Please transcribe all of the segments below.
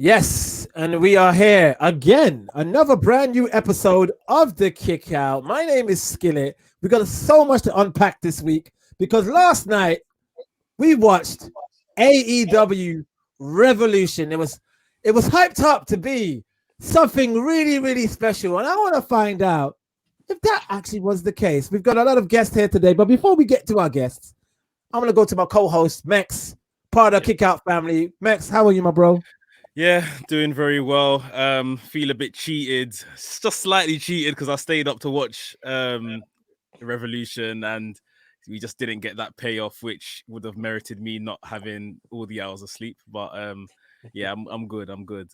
Yes, and we are here again. Another brand new episode of The Kick Out. My name is Skillit. We got so much to unpack this week because last night we watched AEW Revolution. It was hyped up to be something really, really special. And I want to find out if that actually was the case. We've got a lot of guests here today, but before we get to our guests, I'm gonna go to my co-host, Mekz, part of the Kick Out family. Mekz, how are you, my bro? Yeah, doing very well. Feel a bit cheated, just slightly cheated because I stayed up to watch Revolution and we just didn't get that payoff, which would have merited me not having all the hours of sleep. But yeah, I'm good. I'm good.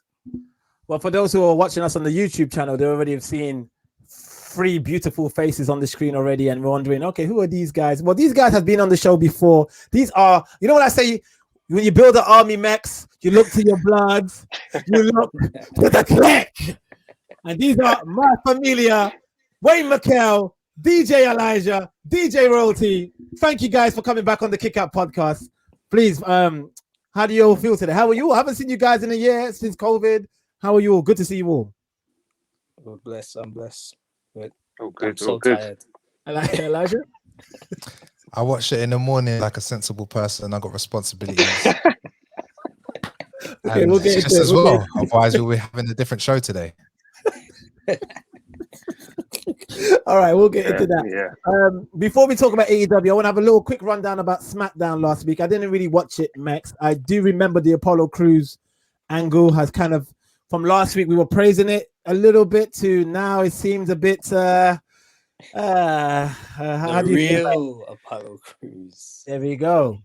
Well, for those who are watching us on the YouTube channel, they already have seen three beautiful faces on the screen already, and we're wondering, okay, who are these guys? Well, these guys have been on the show before. These are, you know what I say? When you build an army, Mekz, you look to your bloods, you look to the clique. And these are my familia, Wayne McKell, DJ Elijah, DJ Royalty. Thank you guys for coming back on the Kick Out podcast. Please, how do you all feel today? How are you all? I haven't seen you guys in a year since COVID. How are you all? Good to see you all. We're blessed. I'm blessed. But good. I'm so tired. Elijah? I watch it in the morning like a sensible person. I got responsibilities. Okay, we'll get just as well. Otherwise, we'll be having a different show today. All right, we'll get into that. Yeah. Before we talk about AEW, I want to have a little quick rundown about SmackDown last week. I didn't really watch it, Mekz. I do remember the Apollo Crews angle has kind of, from last week, we were praising it a little bit to now it seems a bit... how do you real Apollo Crews. There we go.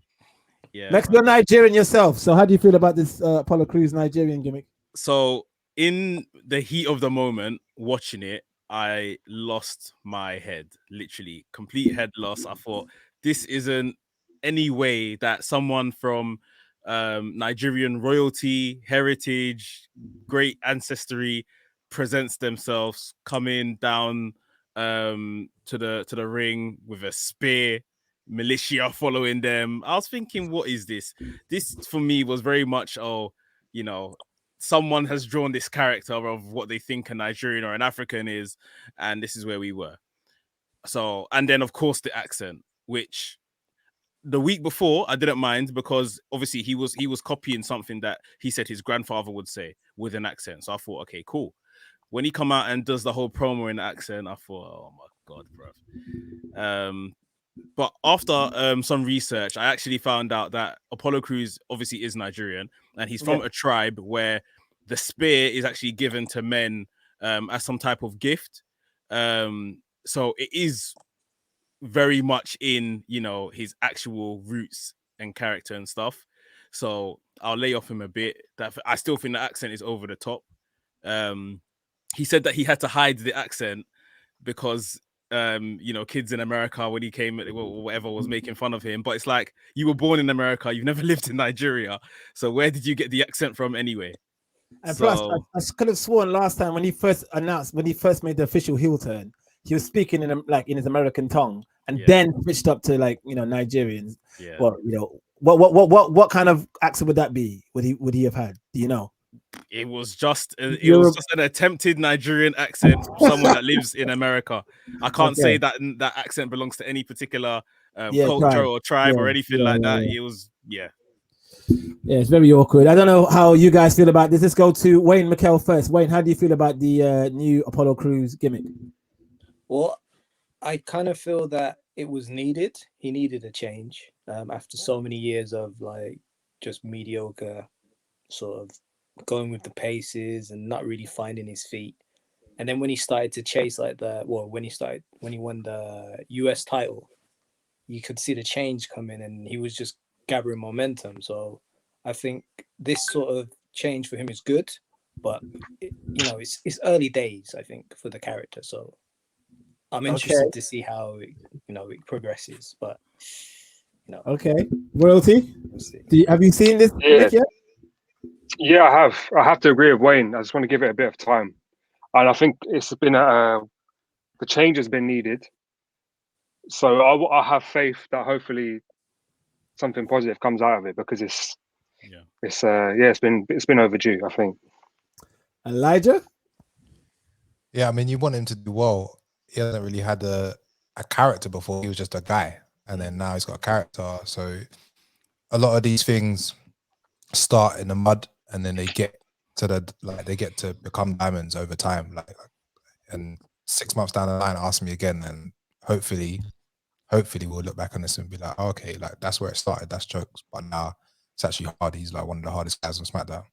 Yeah, Mekz, you're Nigerian yourself, so how do you feel about this Apollo Crews Nigerian gimmick? So in the heat of the moment, watching it, I lost my head, literally complete head loss. I thought this isn't any way that someone from Nigerian royalty, heritage, great ancestry presents themselves coming down to the ring with a spear, militia following them. I was thinking, what is this? This for me was very much, someone has drawn this character of what they think a Nigerian or an African is, and this is where we were. So, and then of course the accent, which the week before I didn't mind because obviously he was copying something that he said his grandfather would say with an accent. So I thought, okay, cool. When he come out and does the whole promo in accent, I thought, oh my God, bro. But after some research, I actually found out that Apollo Crews obviously is Nigerian, and he's from a tribe where the spear is actually given to men as some type of gift. So it is very much in, his actual roots and character and stuff. So I'll lay off him a bit. That I still think the accent is over the top. He said that he had to hide the accent because kids in America when he came or whatever was making fun of him. But it's like, you were born in America, you've never lived in Nigeria, so where did you get the accent from anyway? And plus, I could have sworn last time when he first made the official heel turn, he was speaking in his American tongue, and then switched up to Nigerians. Yeah. Well, what kind of accent would that be? Would he have had? Do you know? It was just an attempted Nigerian accent from someone that lives in America. I can't say that accent belongs to any particular culture or tribe or anything like that. It was Yeah, it's very awkward. I don't know how you guys feel about this. Let's go to Wayne McKell first. Wayne, how do you feel about the new Apollo Crews gimmick? Well, I kind of feel that it was needed. He needed a change after so many years of just mediocre sort of going with the paces and not really finding his feet. And then when he started to chase when he won the US title, you could see the change coming and he was just gathering momentum. So I think this sort of change for him is good, but it's early days, I think, for the character. So I'm interested to see how it progresses, but Okay. Royalty, have you seen this yet? Yeah, I have to agree with Wayne. I just want to give it a bit of time. And I think it's been the change has been needed. So I have faith that hopefully something positive comes out of it, because It's been overdue, I think. Elijah? Yeah, I mean, you want him to do well. He hasn't really had a character before. He was just a guy, and then now he's got a character. So a lot of these things start in the mud, and then they get to become diamonds over time. And 6 months down the line, ask me again, and hopefully we'll look back on this and be like, oh, okay, like that's where it started. That's jokes, but now it's actually hard. He's like one of the hardest guys on SmackDown.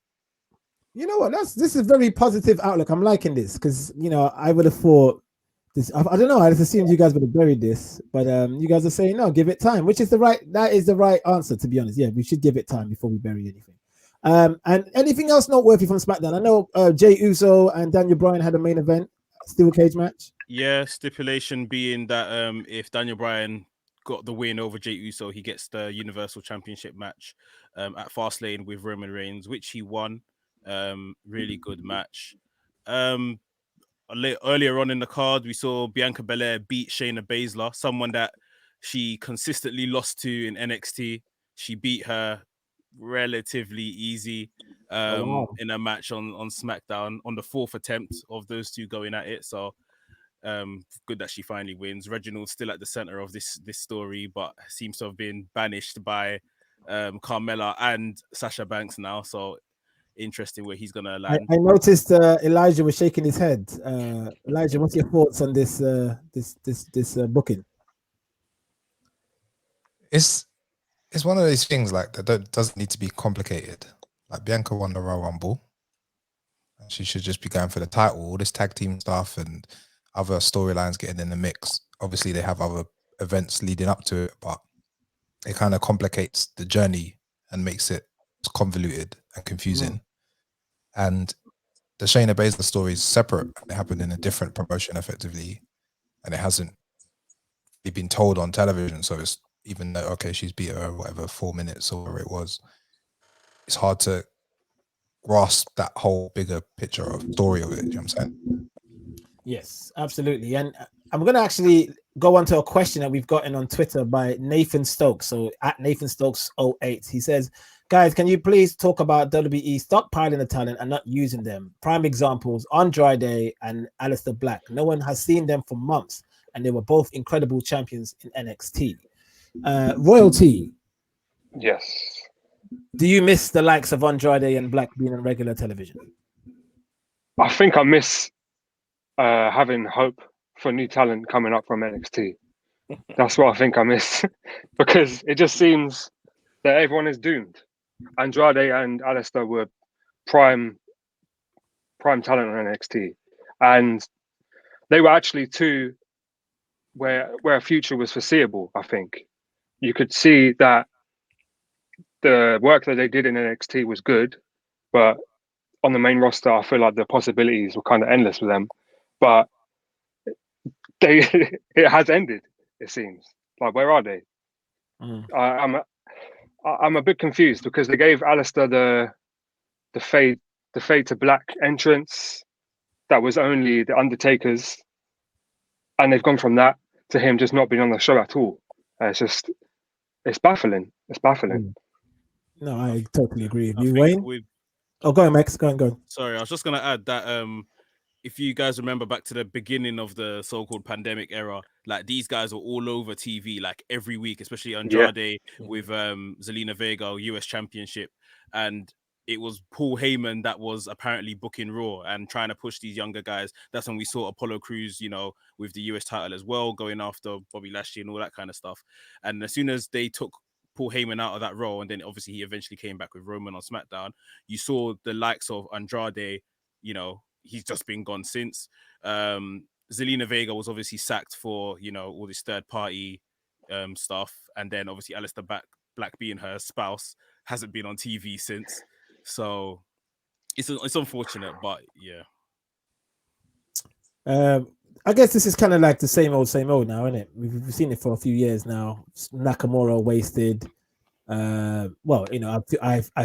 You know what? This is very positive outlook. I'm liking this because I would have thought this. I don't know. I just assumed you guys would have buried this, but you guys are saying no, give it time, which is the right answer, to be honest. Yeah, we should give it time before we bury anything. And anything else noteworthy from SmackDown? I know Jey Uso and Daniel Bryan had a main event, steel cage match. Yeah, stipulation being that if Daniel Bryan got the win over Jey Uso, he gets the Universal Championship match at Fastlane with Roman Reigns, which he won. Really good match. Earlier on in the card, we saw Bianca Belair beat Shayna Baszler, someone that she consistently lost to in NXT. She beat her relatively easy in a match on SmackDown on the 4th attempt of those two going at it. So good that she finally wins. Reginald's still at the center of this story, but seems to have been banished by Carmella and Sasha Banks now. So interesting where he's gonna land. I noticed Elijah was shaking his head. Elijah, what's your thoughts on this booking? It's one of those things like that doesn't need to be complicated. Like Bianca won the Royal Rumble. She should just be going for the title. All this tag team stuff and other storylines getting in the mix. Obviously, they have other events leading up to it, but it kind of complicates the journey and makes it convoluted and confusing. And the Shayna Baszler story is separate. It happened in a different promotion, effectively, and it hasn't been told on television. So it's even though she's beat her whatever 4 minutes or whatever it was, it's hard to grasp that whole bigger picture of story of it. You know what I'm saying? Yes, absolutely. And I'm going to actually go on to a question that we've gotten on Twitter by Nathan Stokes. So at Nathan Stokes 08, he says, guys, can you please talk about WWE stockpiling the talent and not using them? Prime examples, Andrade and Aleister Black. No one has seen them for months, and they were both incredible champions in NXT. Royalty. Yes. Do you miss the likes of Andrade and Black being on regular television? I think I miss having hope for new talent coming up from NXT. That's what I think I miss because it just seems that everyone is doomed. Andrade and Aleister were prime talent on NXT, and they were actually two where a future was foreseeable. I think you could see that the work that they did in NXT was good, but on the main roster, I feel like the possibilities were kind of endless with them. But it has ended. It seems like, where are they? I'm a bit confused because they gave Aleister the fade to black entrance that was only the Undertaker's, and they've gone from that to him just not being on the show at all. It's baffling. It's baffling. No, I totally agree with you, Wayne. Go on, Mekz. Go on. Sorry, I was just gonna add that if you guys remember back to the beginning of the so-called pandemic era, like these guys were all over TV like every week, especially Andrade with Zelina Vega US Championship, and it was Paul Heyman that was apparently booking Raw and trying to push these younger guys. That's when we saw Apollo Crews, with the US title as well, going after Bobby Lashley and all that kind of stuff. And as soon as they took Paul Heyman out of that role, and then obviously he eventually came back with Roman on SmackDown, you saw the likes of Andrade, he's just been gone since. Zelina Vega was obviously sacked for, all this third party stuff. And then obviously Aleister Black being her spouse hasn't been on TV since. So it's unfortunate, but yeah. I guess this is kind of like the same old now, isn't it? We've seen it for a few years now. Nakamura wasted. I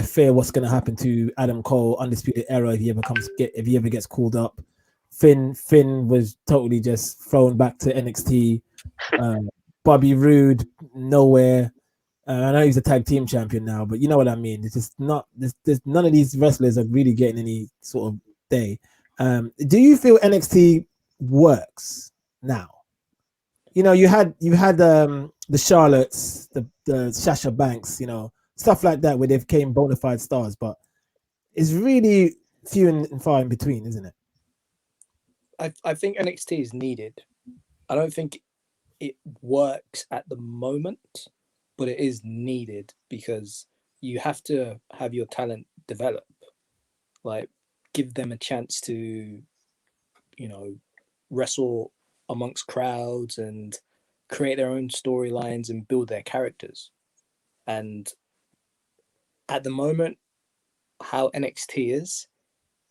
fear what's going to happen to Adam Cole, Undisputed Era, if he ever gets called up. Finn was totally just thrown back to NXT. Bobby Roode nowhere. I know he's a tag team champion now, but you know what I mean. It's just not. There's none of these wrestlers are really getting any sort of day. Do you feel NXT works now? You know, you had the Charlottes, the Sasha Banks, you know, stuff like that where they became bona fide stars, but it's really few and far in between, isn't it? I think NXT is needed. I don't think it works at the moment, but it is needed because you have to have your talent develop. Like, give them a chance to, you know, wrestle amongst crowds and create their own storylines and build their characters. And at the moment, how NXT is,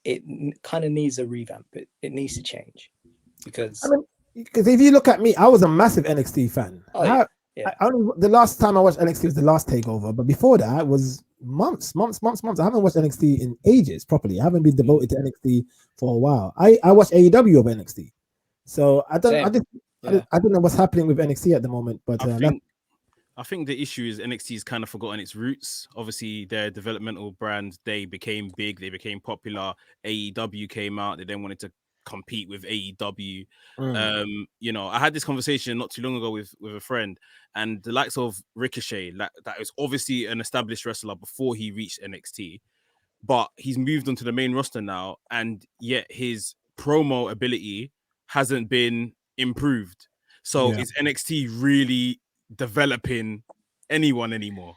it kind of needs a revamp. It needs to change because if you look at me, I was a massive NXT fan. yeah. The last time I watched NXT was the last takeover, but before that it was months. I haven't watched NXT in ages properly. I haven't been devoted to NXT for a while. I watch AEW over NXT, so I don't know what's happening with NXT at the moment. But I think the issue is NXT's kind of forgotten its roots. Obviously, their developmental brand, they became big, they became popular. AEW came out, they then wanted to compete with AEW. You know, I had this conversation not too long ago with a friend, and the likes of Ricochet, that was obviously an established wrestler before he reached NXT, but he's moved onto the main roster now, and yet his promo ability hasn't been improved. So is NXT really developing anyone anymore?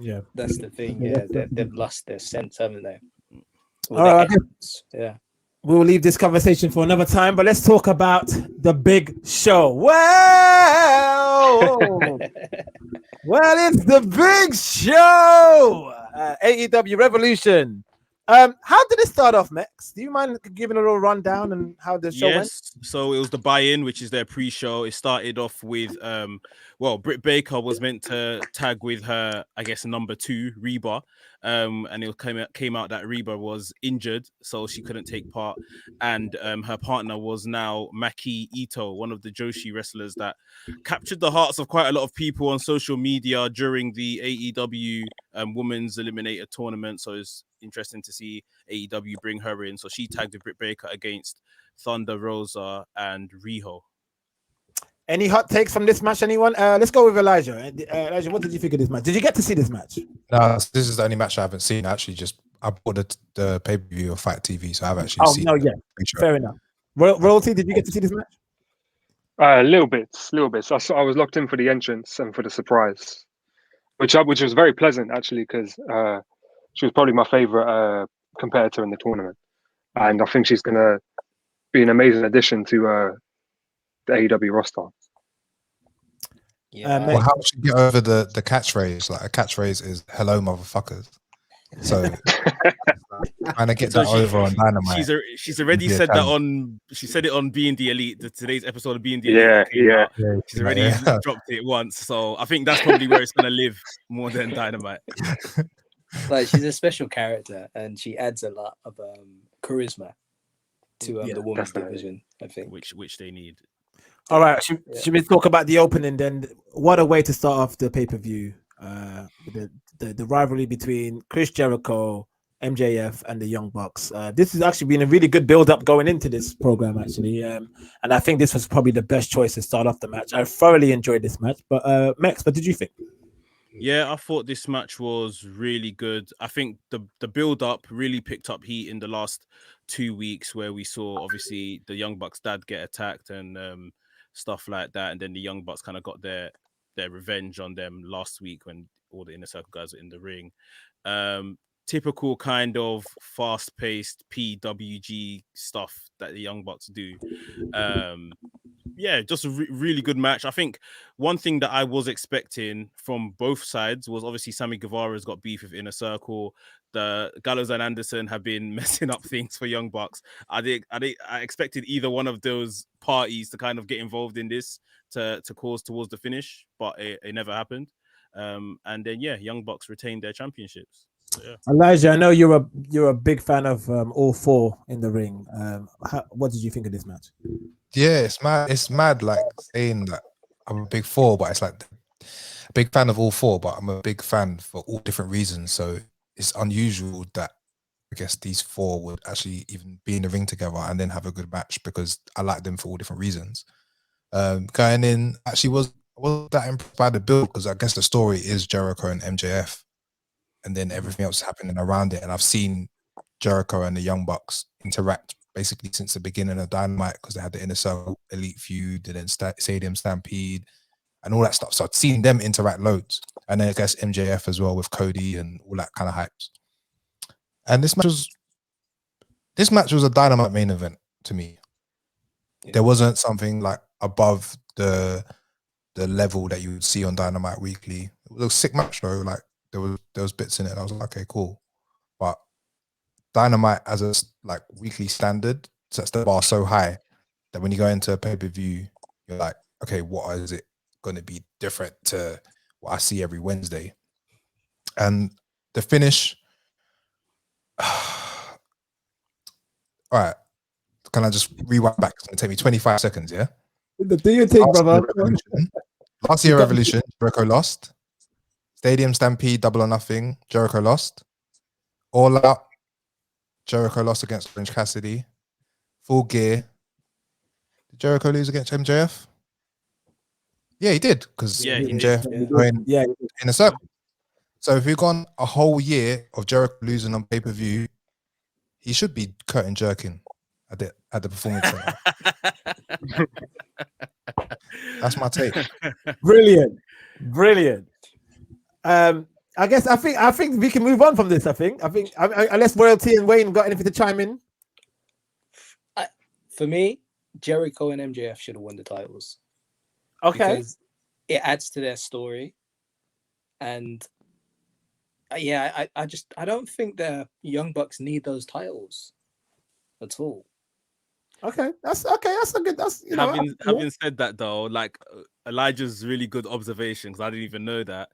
Yeah, that's the thing. Yeah, they've lost their sense, haven't they? All right, yeah. We'll leave this conversation for another time, but let's talk about the big show. Well, it's the big show. AEW Revolution. How did it start off, Mekz? Do you mind giving a little rundown on how the show went? So it was the buy-in, which is their pre-show. It started off with Britt Baker was meant to tag with her, I guess, number 2, Reba. And it came out that Reba was injured, so she couldn't take part. And her partner was now Maki Ito, one of the Joshi wrestlers that captured the hearts of quite a lot of people on social media during the AEW Women's Eliminator Tournament. So it's interesting to see AEW bring her in. So she tagged with Britt Baker against Thunder Rosa and Riho. Any hot takes from this match, anyone? Let's go with Elijah. Elijah, what did you think of this match? Did you get to see this match? No, this is the only match I haven't seen. Actually, I bought the pay-per-view of Fight TV, so I've actually seen. Fair enough. Royalty, did you get to see this match? Little bits. I was locked in for the entrance and for the surprise, which was very pleasant actually, because she was probably my favorite competitor in the tournament, and I think she's gonna be an amazing addition to the AEW roster. Yeah. Well, how should you get over the catchphrase? Like, a catchphrase is "Hello, motherfuckers." So trying to get that over on Dynamite. She's already said that on. She said it on Being the Elite. Today's episode of Being the Elite. Yeah. She's already dropped it once, so I think that's probably where it's gonna live more than Dynamite. Like, she's a special character, and she adds a lot of charisma to the women's division, I think, which they need. All right, should we talk about the opening then? What a way to start off the pay-per-view. The rivalry between Chris Jericho, MJF, and the Young Bucks. This has actually been a really good build-up going into this program, actually. And I think this was probably the best choice to start off the match. I thoroughly enjoyed this match. But Mekz, what did you think? Yeah, I thought this match was really good. I think the build-up really picked up heat in the last 2 weeks, where we saw, obviously, the Young Bucks' dad get attacked and stuff like that. And then the Young Bucks kind of got their revenge on them last week when all the Inner Circle guys were in the ring. Typical kind of fast-paced PWG stuff that the Young Bucks do. Just a really good match. I think one thing that I was expecting from both sides was, obviously, Sammy Guevara's got beef with Inner Circle. The Gallows and Anderson have been messing up things for Young Bucks. I expected either one of those parties to kind of get involved in this to cause towards the finish, but it never happened. And then Young Bucks retained their championships. So, Elijah, I know you're a big fan of all four in the ring. What did you think of this match? Yeah, it's mad. It's mad, like saying that I'm a big four, but it's like a big fan of all four, but I'm a big fan for all different reasons. So it's unusual that I guess these four would actually even be in the ring together and then have a good match because I like them for all different reasons. Going in actually wasn't that impressed by the build because I guess the story is Jericho and MJF, and then everything else happening around it. And I've seen Jericho and the Young Bucks interact basically since the beginning of Dynamite because they had the Inner Circle Elite feud and then Stadium Stampede and all that stuff. So I've seen them interact loads, and then I guess MJF as well with Cody and all that kind of hypes. And this match was a Dynamite main event to me. Yeah. There wasn't something like above the level that you would see on Dynamite Weekly. It was a sick match though. Like there was bits in it, and I was like, okay, cool. But Dynamite as a like weekly standard sets the bar so high that when you go into a pay-per-view, you're like, okay, what is it going to be different to what I see every Wednesday? And the finish. All right, can I just rewind back? It's going to take me 25 seconds, yeah? Do your thing, brother. Last year Revolution, Jericho lost. Stadium Stampede, Double or Nothing, Jericho lost. All Out, Jericho lost against Orange Cassidy. Full Gear. Did Jericho lose against MJF? Yeah, he did, because Yeah, he MJF did. going Yeah. in a circle. So if we've gone a whole year of Jericho losing on pay-per-view, he should be curtain jerking at the Performance Center. That's my take. Brilliant. I guess I think we can move on from this. I think unless Royalty and Wayne got anything to chime in. For me, Jericho and MJF should have won the titles. Okay. Because it adds to their story. And I don't think the Young Bucks need those titles at all. Okay. That's a good. That's Having said that though, like Elijah's really good observation because I didn't even know that.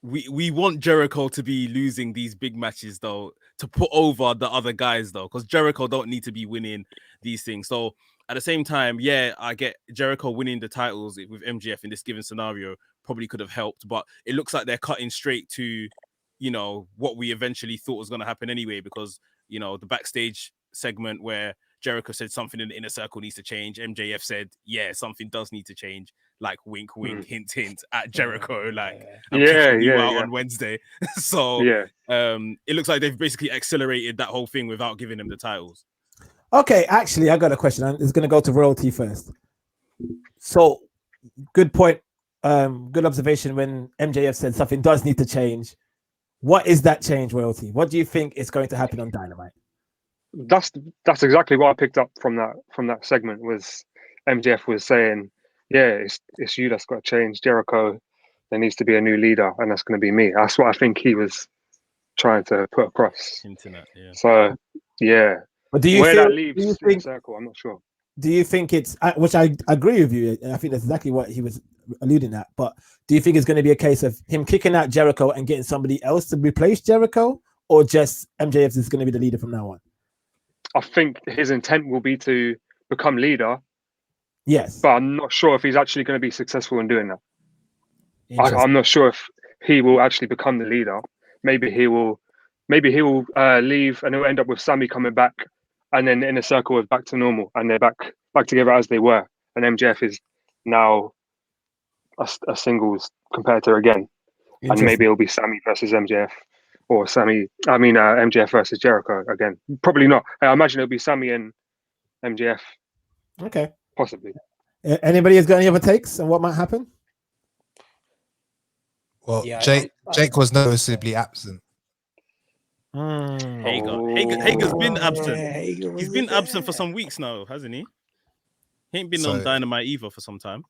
We want Jericho to be losing these big matches though to put over the other guys though, because Jericho don't need to be winning these things. So at the same time, yeah, I get Jericho winning the titles with MJF in this given scenario probably could have helped, but it looks like they're cutting straight to, you know, what we eventually thought was going to happen anyway, because, you know, the backstage segment where Jericho said something in the Inner Circle needs to change. MJF said, yeah, something does need to change. Like wink, wink, hint, hint at Jericho. Like, I'm kicking you out on Wednesday. So it looks like they've basically accelerated that whole thing without giving them the titles. Okay, actually, I got a question. It's going to go to Royalty first. So, good point. Good observation when MJF said something does need to change. What is that change, Royalty? What do you think is going to happen on Dynamite? That's exactly what I picked up from that segment. Was MJF was saying, yeah, it's you that's got to change, Jericho. There needs to be a new leader, and that's going to be me. That's what I think he was trying to put across. Internet, yeah. So, yeah. But do you where feel, that leaves the circle, I'm not sure. Do you think it's, which I agree with you, I think that's exactly what he was alluding at, but do you think it's going to be a case of him kicking out Jericho and getting somebody else to replace Jericho, or just MJF is going to be the leader from now on? I think his intent will be to become leader. Yes. But I'm not sure if he's actually going to be successful in doing that. I'm not sure if he will actually become the leader. Maybe he will leave and he'll end up with Sammy coming back, and then Inner Circle is back to normal and they're back together as they were. And MJF is now a singles competitor again. And maybe it'll be Sammy versus MJF, or MJF versus Jericho again. Probably not. I imagine it'll be Sammy and MJF. Okay. Possibly. Anybody has got any other takes on what might happen? Well, Jake was noticeably absent. Hager's been absent. He's been absent for some weeks now, hasn't he? He ain't been on Dynamite either for some time.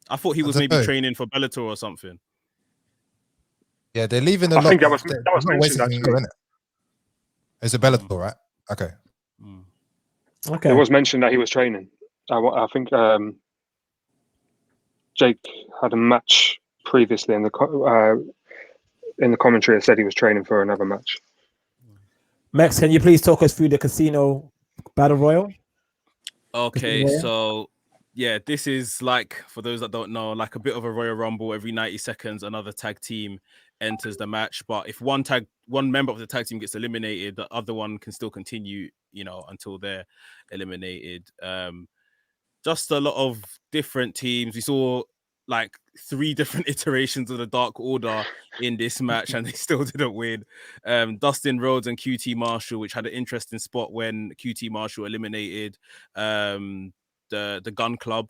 I thought he was maybe training for Bellator or something. Yeah, they're leaving a lot. I think that was mentioned, actually. It's a Bellator, right? Okay. Okay. It was mentioned that he was training. I think Jake had a match previously in the commentary. It said he was training for another match. Mekz, can you please talk us through the Casino Battle Royal? Okay, so yeah, this is like, for those that don't know, like a bit of a Royal Rumble. Every 90 seconds, another tag team enters the match. But if one member of the tag team gets eliminated, the other one can still continue, until they're eliminated. Just a lot of different teams. We saw like 3 different iterations of the Dark Order in this match, and they still didn't win. Dustin Rhodes and QT Marshall, which had an interesting spot when QT Marshall eliminated the Gun Club,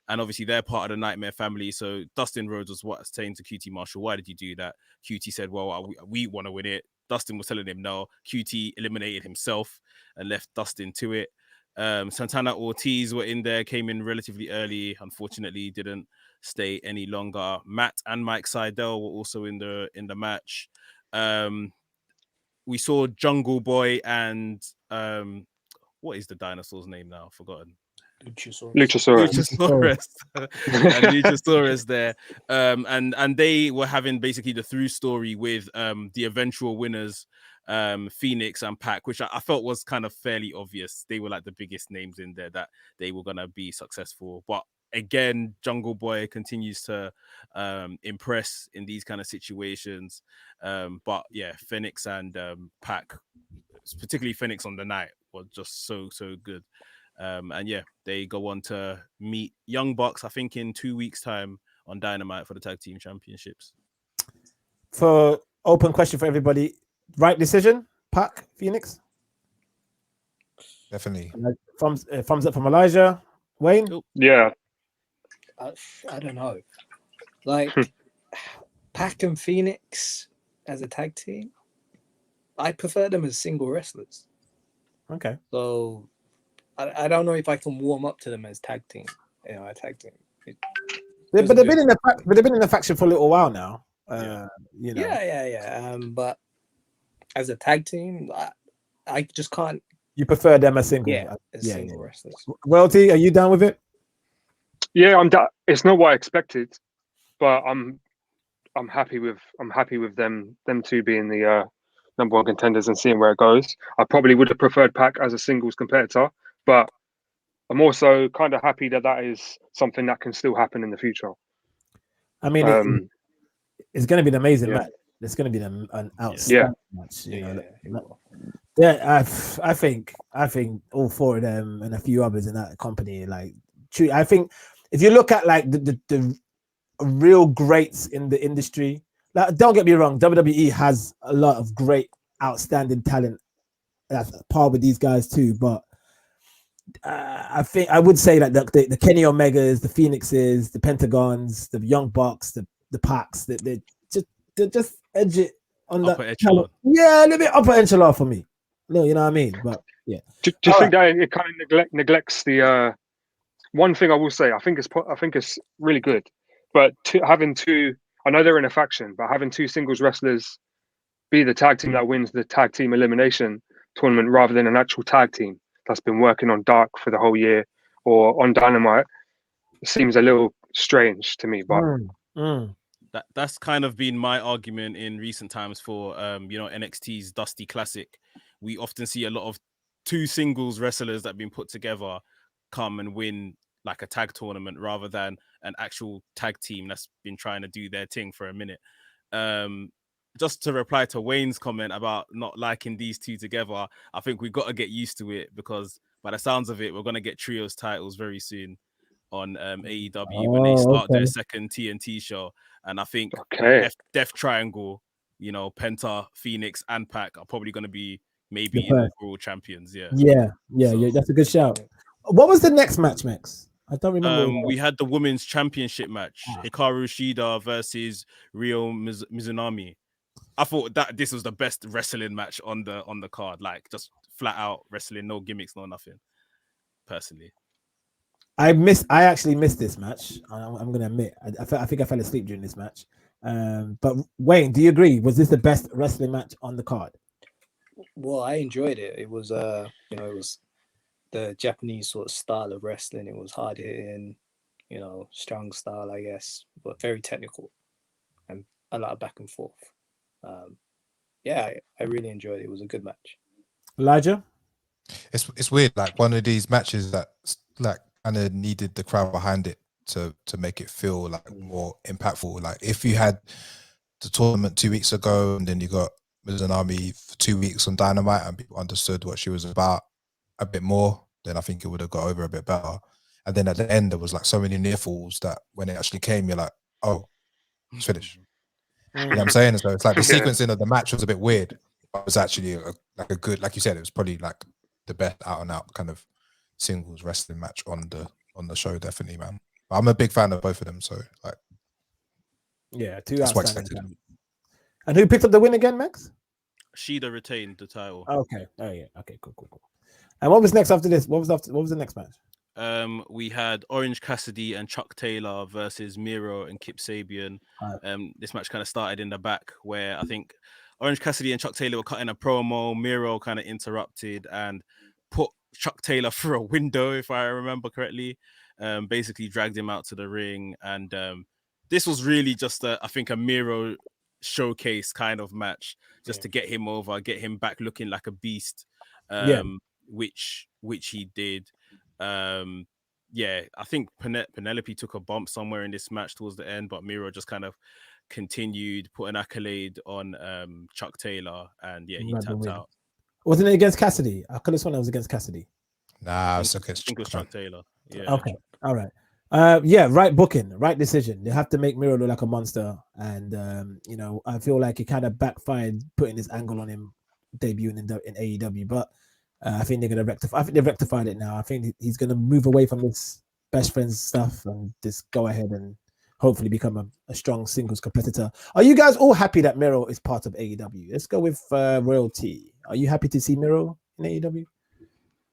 and obviously they're part of the Nightmare family. So Dustin Rhodes was saying to QT Marshall, "Why did you do that?" QT said, "Well, we want to win it." Dustin was telling him no. QT eliminated himself and left Dustin to it. Santana Ortiz were in there, came in relatively early. Unfortunately, didn't stay any longer. Matt and Mike Seidel were also in the match. We saw Jungle Boy and what is the dinosaur's name now? I've forgotten. Luchasaurus. And Luchasaurus there. And they were having basically the through story with the eventual winners, Phoenix and Pac, which I felt was kind of fairly obvious. They were like the biggest names in there that they were gonna be successful. But again, Jungle Boy continues to impress in these kind of situations. But yeah, Phoenix and Pac, particularly Phoenix on the night, was just so good. And yeah, they go on to meet Young Bucks, I think, in 2 weeks' time on Dynamite for the Tag Team Championships. For open question for everybody, right decision, Pac, Phoenix? Definitely. Thumbs up from Elijah. Wayne? Yeah. I don't know. Like, Pac and Phoenix as a tag team, I prefer them as single wrestlers. Okay. So I don't know if I can warm up to them as tag team. A tag team. But they've been in the faction for a little while now. Yeah. But as a tag team, I just can't. You prefer them as single? Yeah, as single wrestlers. Royalty, are you down with it? Yeah, I'm down. It's not what I expected, but I'm happy with them two being the number one contenders and seeing where it goes. I probably would have preferred Pac as a singles competitor, but I'm also kind of happy that is something that can still happen in the future. I mean, it's going to be an amazing match. It's going to be an outstanding match. I think all 4 of them and a few others in that company, like, I think if you look at like the real greats in the industry, like, don't get me wrong, WWE has a lot of great, outstanding talent that's par with these guys too, but I think I would say that the Kenny Omegas, the Phoenixes, the Pentagons, the Young Bucks, the Pacs, they just edge it on upper that echelon. Yeah, a little bit upper echelon for me. No, you know what I mean? But yeah. Do you think that it kind of neglects the one thing I will say? I think it's really good, but having 2, I know they're in a faction, but having 2 singles wrestlers be the tag team that wins the tag team elimination tournament rather than an actual tag team that's been working on Dark for the whole year or on Dynamite, it seems a little strange to me. But that's kind of been my argument in recent times for NXT's Dusty Classic. We often see a lot of 2 singles wrestlers that have been put together come and win like a tag tournament rather than an actual tag team that's been trying to do their thing for a minute. Just to reply to Wayne's comment about not liking these 2 together, I think we've got to get used to it, because by the sounds of it, we're going to get trios titles very soon on AEW when they start their second TNT show. And I think Death Triangle, Penta, Phoenix, and Pac are probably going to be maybe inaugural champions. Yeah, that's a good shout. What was the next match, Mekz? I don't remember. We had the women's championship match, Hikaru Shida versus Ryo Mizunami. I thought that this was the best wrestling match on the card, like just flat out wrestling, no gimmicks, no nothing. Personally, I actually missed this match. I'm gonna admit, I think I fell asleep during this match. But Wayne, do you agree? Was this the best wrestling match on the card? Well, I enjoyed it. It was it was the Japanese sort of style of wrestling. It was hard hitting, strong style, I guess, but very technical and a lot of back and forth. I really enjoyed it. It was a good match. Elijah? It's weird, like one of these matches that like kind of needed the crowd behind it to make it feel like more impactful. Like if you had the tournament 2 weeks ago and then you got Mizunami for 2 weeks on Dynamite and people understood what she was about a bit more, then I think it would have got over a bit better. And then at the end, there was like so many near falls that when it actually came, you're like, oh, it's finished. You know what I'm saying? So it's like the sequencing of the match was a bit weird, but it was actually like a good, like you said, it was probably like the best out and out kind of singles wrestling match on the show, definitely, man. But I'm a big fan of both of them, so like, Yeah, two that's what I outstanding. expected. And who picked up the win again, Mekz? Shida retained the title. Okay. Oh yeah. Okay. Cool. And what was next after this? What was the next match? We had Orange Cassidy and Chuck Taylor versus Miro and Kip Sabian. This match kind of started in the back where I think Orange Cassidy and Chuck Taylor were cutting a promo. Miro kind of interrupted and put Chuck Taylor through a window, if I remember correctly. Basically dragged him out to the ring. And this was really just, I think, a Miro showcase kind of match just to get him over, get him back looking like a beast, which he did. I think Penelope took a bump somewhere in this match towards the end, but Miro just kind of continued, put an accolade on Chuck Taylor, and he tapped out. Wasn't it against Cassidy? I could have sworn it was against Cassidy. Nah, I think it was Chuck Taylor. Yeah. Okay. All right. Right booking, right decision. They have to make Miro look like a monster, and I feel like it kind of backfired putting this angle on him debuting in AEW, but I think they're gonna rectify. I think they've rectified it now. I think he's gonna move away from this best friends stuff and just go ahead and hopefully become a strong singles competitor. Are you guys all happy that Miro is part of AEW? Let's go with Royalty. Are you happy to see Miro in AEW?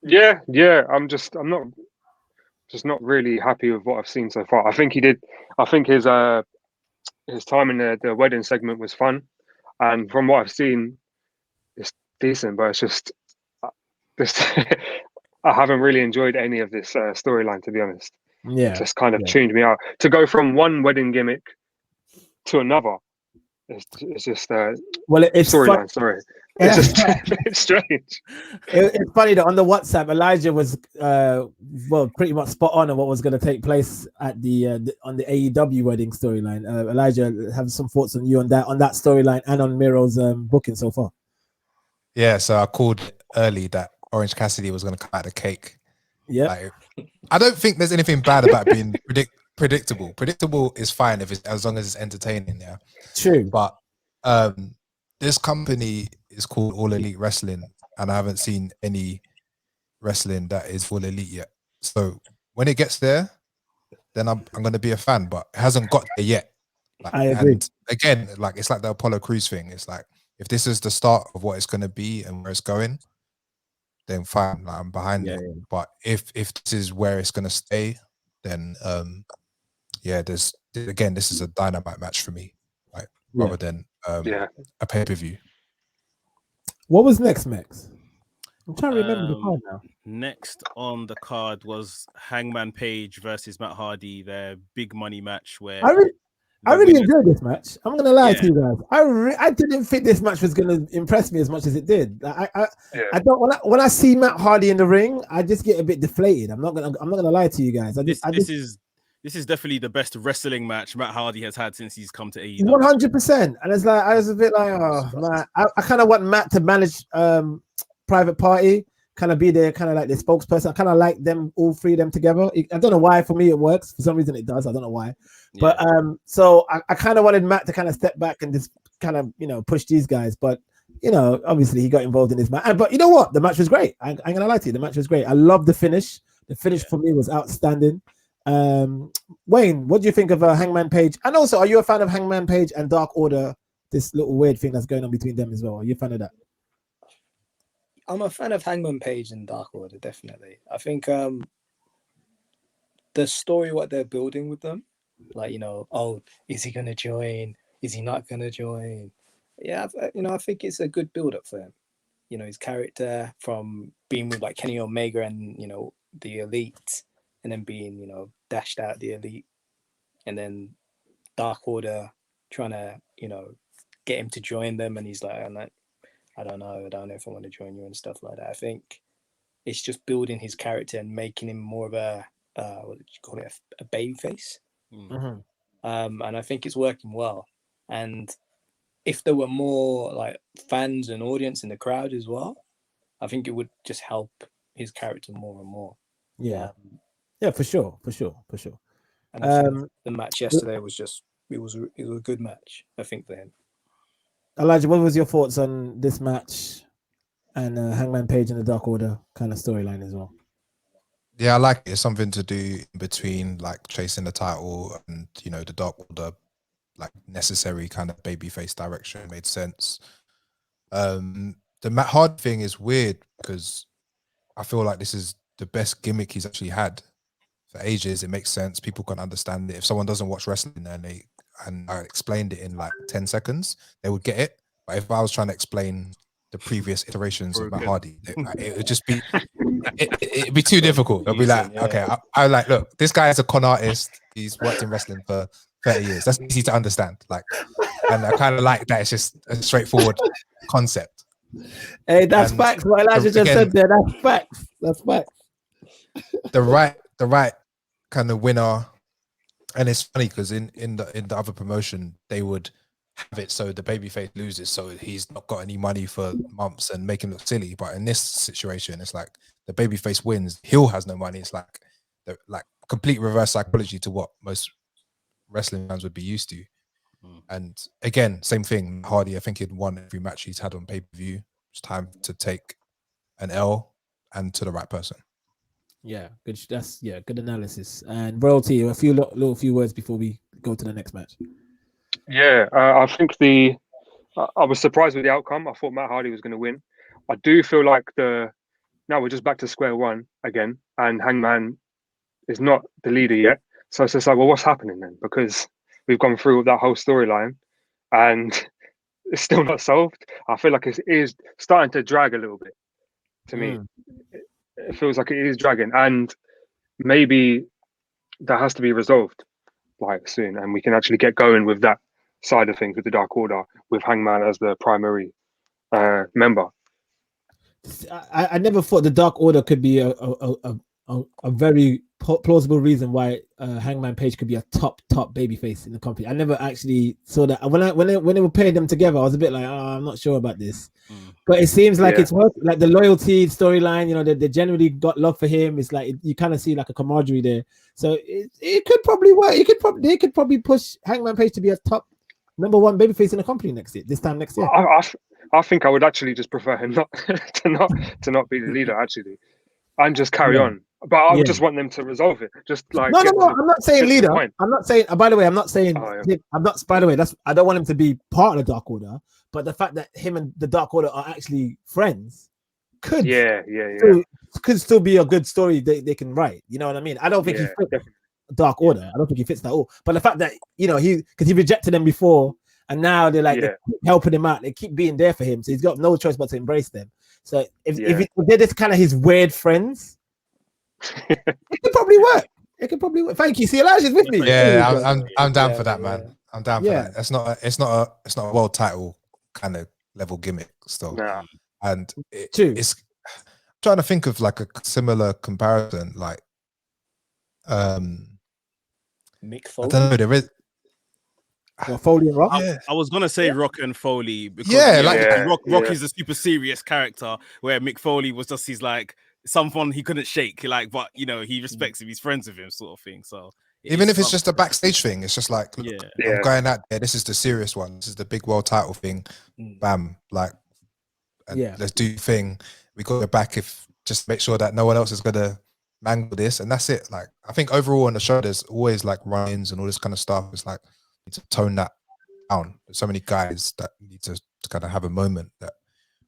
Yeah. I'm not really happy with what I've seen so far. I think his time in the wedding segment was fun, and from what I've seen, it's decent. But it's just this. I haven't really enjoyed any of this storyline, to be honest. Yeah, it just kind of tuned me out. To go from one wedding gimmick to another, it's just it's storyline. Sorry. It's just it's strange. It's funny that on the WhatsApp, Elijah was pretty much spot on what was going to take place at on the AEW wedding storyline. Elijah, have some thoughts on that storyline and on Miro's booking so far. Yeah, so I called early that Orange Cassidy was going to cut the cake. Yeah, like, I don't think there's anything bad about being predictable. Predictable is fine as long as it's entertaining. Yeah, true. But this company is called All Elite Wrestling, and I haven't seen any wrestling that is All Elite yet. So when it gets there, then I'm going to be a fan, but it hasn't got there yet. I agree. And again, like it's like the Apollo Crews thing. It's like if this is the start of what it's going to be and where it's going, then fine, like I'm behind it. Yeah. But if this is where it's going to stay, then this is a dynamite match for me, like rather than a pay-per-view. What was next, Mekz? I'm trying to remember the card now. Next on the card was Hangman Page versus Matt Hardy, their big money match where I really enjoyed this match. I'm gonna lie to you guys. I didn't think this match was gonna impress me as much as it did. I don't when I see Matt Hardy in the ring, I just get a bit deflated. I'm not gonna lie to you guys. This is definitely the best wrestling match Matt Hardy has had since he's come to AEW. 100%. And it's like I was a bit like, oh man, I kind of want Matt to manage Private Party, kind of be there, kind of like the spokesperson. I kind of like them, all three of them together. I don't know why. For me, it works. For some reason, it does. I don't know why. Yeah. But so I kind of wanted Matt to kind of step back and just kind of push these guys. But obviously he got involved in this match. But you know what? The match was great. I ain't gonna lie to you. The match was great. I love the finish. The finish for me was outstanding. Wayne, what do you think of Hangman Page? And also, are you a fan of Hangman Page and Dark Order? This little weird thing that's going on between them as well. Are you a fan of that? I'm a fan of Hangman Page and Dark Order, definitely. I think the story, what they're building with them, like, is he going to join? Is he not going to join? Yeah, I think it's a good build-up for him. His character from being with like Kenny Omega and, the Elite, and then being, dashed out the Elite, and then Dark Order trying to, get him to join them, and he's like, I don't know if I want to join you and stuff like that. I think it's just building his character and making him more of a what did you call it, a baby face. Mhm. And I think it's working well. And if there were more like fans and audience in the crowd as well, I think it would just help his character more and more. Yeah, yeah, for sure. And I think the match yesterday was just it was a good match, I think, for him. Elijah, what was your thoughts on this match and Hangman Page and the Dark Order kind of storyline as well? Yeah, I like it. It's something to do in between, like chasing the title and the Dark Order, like necessary kind of babyface direction made sense. The Matt Hardy thing is weird because I feel like this is the best gimmick he's actually had for ages. It makes sense. People can understand it. If someone doesn't watch wrestling and I explained it in like 10 seconds, they would get it. But if I was trying to explain the previous iterations of Matt Hardy, it would just be it'd be too difficult. I'd be like, okay, I like, look, this guy is a con artist. He's worked in wrestling for 30 years. That's easy to understand. Like, and I kind of like that. It's just a straightforward concept. Hey, that's facts. What Elijah just said there, that's facts. That's facts. The right kind of winner. And it's funny because in the other promotion, they would have it so the babyface loses, so he's not got any money for months and make him look silly. But in this situation, it's like the babyface wins, heel has no money. It's like complete reverse psychology to what most wrestling fans would be used to. And again, same thing. Hardy, I think he'd won every match he's had on pay-per-view. It's time to take an L and to the right person. Yeah, good. That's good analysis. And Royalty, a few words before we go to the next match. Yeah, I think I was surprised with the outcome. I thought Matt Hardy was going to win. I do feel like now we're just back to square one again, and Hangman is not the leader yet. So it's just like, well, what's happening then? Because we've gone through that whole storyline, and it's still not solved. I feel like it is starting to drag a little bit. To me, it feels like it is dragging, and maybe that has to be resolved like soon, and we can actually get going with that side of things with the Dark Order, with Hangman as the primary member. I never thought the Dark Order could be a very plausible reason why Hangman Page could be a top babyface in the company. I never actually saw that. When they were pairing them together, I was a bit like, I'm not sure about this. But it seems like it's worth, like the loyalty storyline. They generally got love for him. It's like you kind of see like a camaraderie there. So it could probably work. They could probably push Hangman Page to be a top number one babyface in the company this time next year. I think I would actually just prefer him not to not be the leader actually, and just carry on. But I would just want them to resolve it. Just like no. I'm not saying leader. I'm not saying. By the way, I'm not saying. I'm not. By the way, I don't want him to be part of the Dark Order. But the fact that him and the Dark Order are actually friends could still be a good story they can write. You know what I mean? I don't think he fits Dark Order. I don't think he fits that all. But the fact that because he rejected them before, and now they're like they're helping him out. They keep being there for him, so he's got no choice but to embrace them. So if they're just kind of his weird friends, it could probably work. Thank you. See, Elijah's with me. Yeah, I'm down for that, man. I'm down for that. It's not a world title kind of level gimmick still. And it's I'm trying to think of like a similar comparison, like Mick Foley. I don't know, there is Foley and Rock. I was gonna say Rock and Foley because Rock is a super serious character, where Mick Foley was just he's someone he couldn't shake, but he respects him, he's friends with him, sort of thing. So even if it's just a backstage thing, it's just like, look, I'm going out there. This is the serious one. This is the big world title thing. Bam, let's do the thing. We got it back just make sure that no one else is gonna mangle this, and that's it. Like, I think overall on the show, there's always like run-ins and all this kind of stuff. It's like you need to tone that down. There's so many guys that need to kind of have a moment that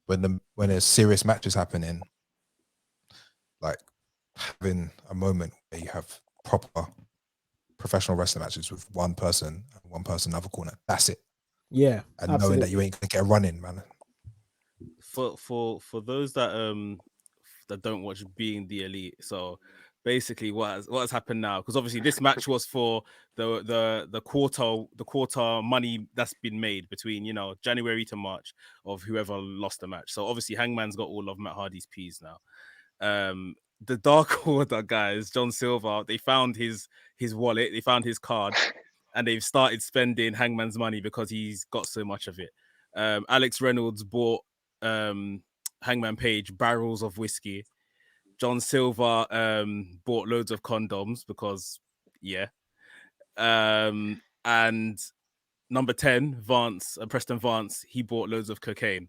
when there's serious matches happening, like having a moment where you have proper professional wrestling matches with one person other corner. That's it. Yeah, and absolutely. Knowing that you ain't gonna get a run in, man. For those that don't watch Being the Elite, so basically what has happened now, because obviously this match was for the quarter money that's been made between January to March of whoever lost the match. So obviously Hangman's got all of Matt Hardy's P's now. the Dark Order guys, John Silver, they found his wallet, they found his card, and they've started spending Hangman's money because he's got so much of it. Alex Reynolds bought Hangman Page barrels of whiskey. John Silver bought loads of condoms because, yeah. And number 10, Vance, Preston Vance, he bought loads of cocaine.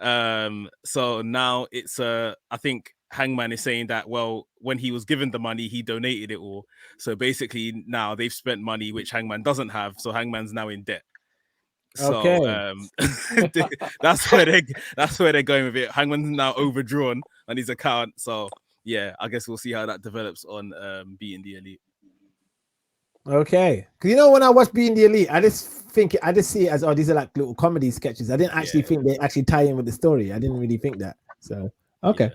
So now it's I think Hangman is saying that, well, when he was given the money, he donated it all. So basically now they've spent money which Hangman doesn't have. So Hangman's now in debt. Okay. So that's where they're going with it. Hangman's now overdrawn on his account. So yeah, I guess we'll see how that develops on Beating the Elite. Okay, because you know when I watch Being the Elite, I just see it as, oh, these are like little comedy sketches. I didn't actually think they actually tie in with the story. I didn't really think that. So okay. Yeah.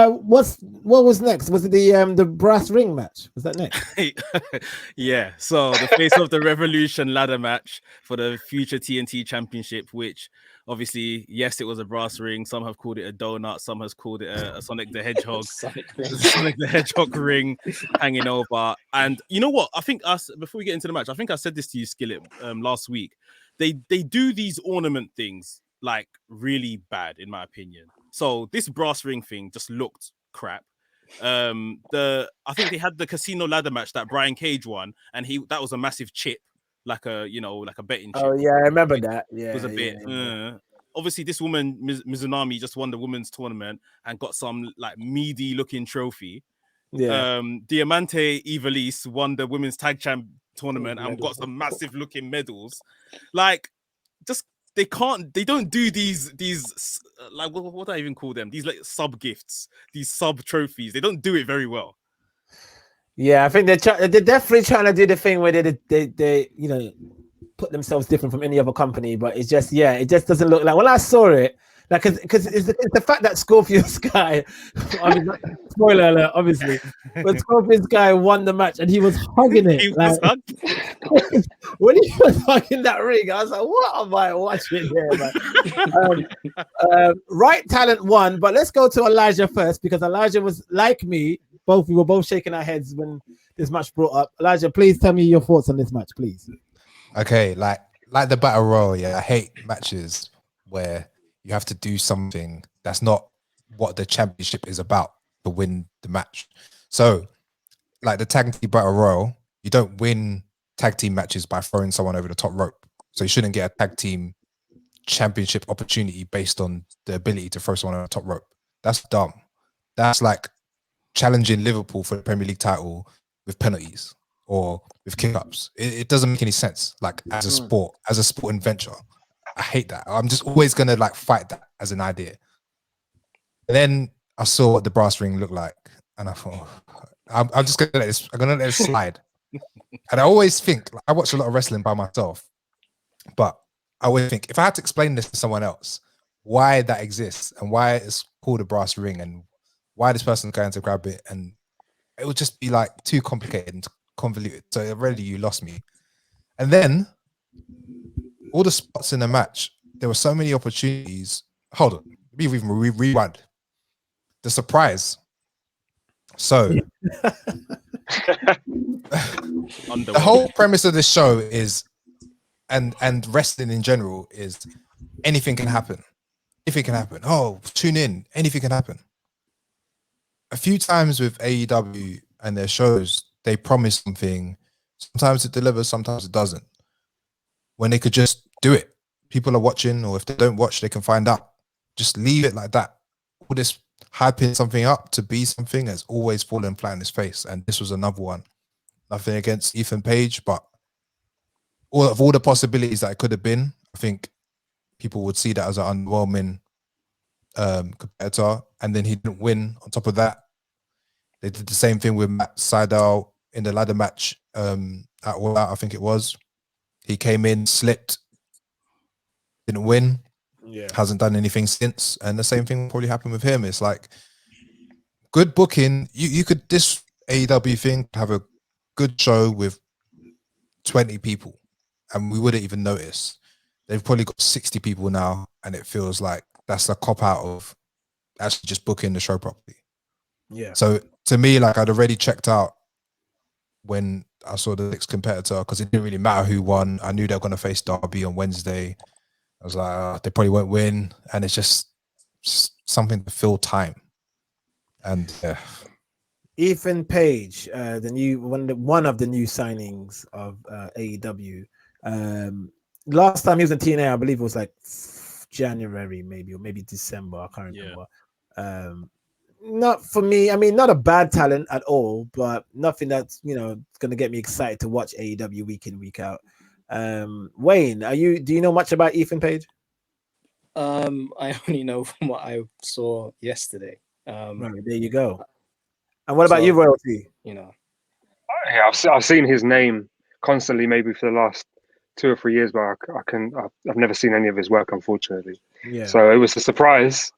What was next? Was it the brass ring match? Was that next? Yeah. So the face of the Revolution ladder match for the future TNT Championship, which obviously, yes, it was a brass ring. Some have called it a donut. Some has called it a Sonic the Hedgehog. Sonic the Hedgehog ring hanging over. And you know what? I think before we get into the match, I think I said this to you, Skillit, last week. They do these ornament things like really bad, in my opinion. So this brass ring thing just looked crap. I think they had the casino ladder match that Brian Cage won, and that was a massive chip, like a betting chip. Oh yeah, I remember that. Yeah, it was a bit. Obviously, this woman Mizunami just won the women's tournament and got some like meaty looking trophy. Yeah. Diamante Ivelisse won the women's tag champ tournament and got some massive looking medals. Like, just. They don't do these like what do I even call them? These like sub gifts, these sub trophies. They don't do it very well. Yeah, I think they're definitely trying to do the thing where they put themselves different from any other company, but it just doesn't look like. When I saw it, like because it's the fact that Scorpio Sky, I mean, spoiler alert, obviously, but Scorpio Sky won the match and he was hugging it. When he was hugging that ring, I was like, "What am I watching here?" Right Talent won, but let's go to Elijah first because Elijah was like me. We were both shaking our heads when this match brought up. Elijah, please tell me your thoughts on this match, please. Okay, like the battle royal. Yeah, I hate matches where you have to do something that's not what the championship is about to win the match. So, like the tag team battle royal, you don't win tag team matches by throwing someone over the top rope. So you shouldn't get a tag team championship opportunity based on the ability to throw someone on the top rope. That's dumb. That's like challenging Liverpool for the Premier League title with penalties or with kick-ups. It doesn't make any sense. Like as a sport, as a sporting venture. I hate that. I'm just always gonna like fight that as an idea. And then I saw what the brass ring looked like, and I thought, I'm just gonna let this. I'm gonna let it slide. And I always think, like, I watch a lot of wrestling by myself, but I always think if I had to explain this to someone else, why that exists and why it's called a brass ring and why this person's going to grab it, and it would just be like too complicated and convoluted. So already you lost me. And then all the spots in the match, there were so many opportunities. Hold on, we even rewind the surprise. So the whole premise of this show is, and wrestling in general is, anything can happen. Anything can happen. Oh, tune in. Anything can happen. A few times with AEW and their shows, they promise something. Sometimes it delivers, sometimes it doesn't. When they could just do it. People are watching, or if they don't watch, they can find out. Just leave it like that. All this hyping something up to be something has always fallen flat in his face. And this was another one. Nothing against Ethan Page, but all the possibilities that it could have been, I think people would see that as an underwhelming competitor. And then he didn't win. On top of that, they did the same thing with Matt Sydal in the ladder match at All Out, I think it was. He came in, slipped, didn't win, hasn't done anything since. And the same thing will probably happen with him. It's like good booking. You could, this AEW thing, have a good show with 20 people and we wouldn't even notice. They've probably got 60 people now, and it feels like that's the cop out of actually just booking the show properly. Yeah. So to me, like I'd already checked out when I saw the next competitor because it didn't really matter who won. I knew they were going to face Darby on Wednesday. I was like, they probably won't win, and it's just something to fill time. And Ethan Page, the new one of the new signings of AEW. Last time he was in TNA, I believe it was like January, maybe, or maybe December. I can't remember. Not for me. I mean, not a bad talent at all, but nothing that's going to get me excited to watch AEW week in, week out. Wayne, do you know much about Ethan Page? I only know from what I saw yesterday. Right, there you go. And what about you, Royalty? Yeah, I've seen his name constantly, maybe for the last 2 or 3 years, but I've never seen any of his work, unfortunately. Yeah. So it was a surprise,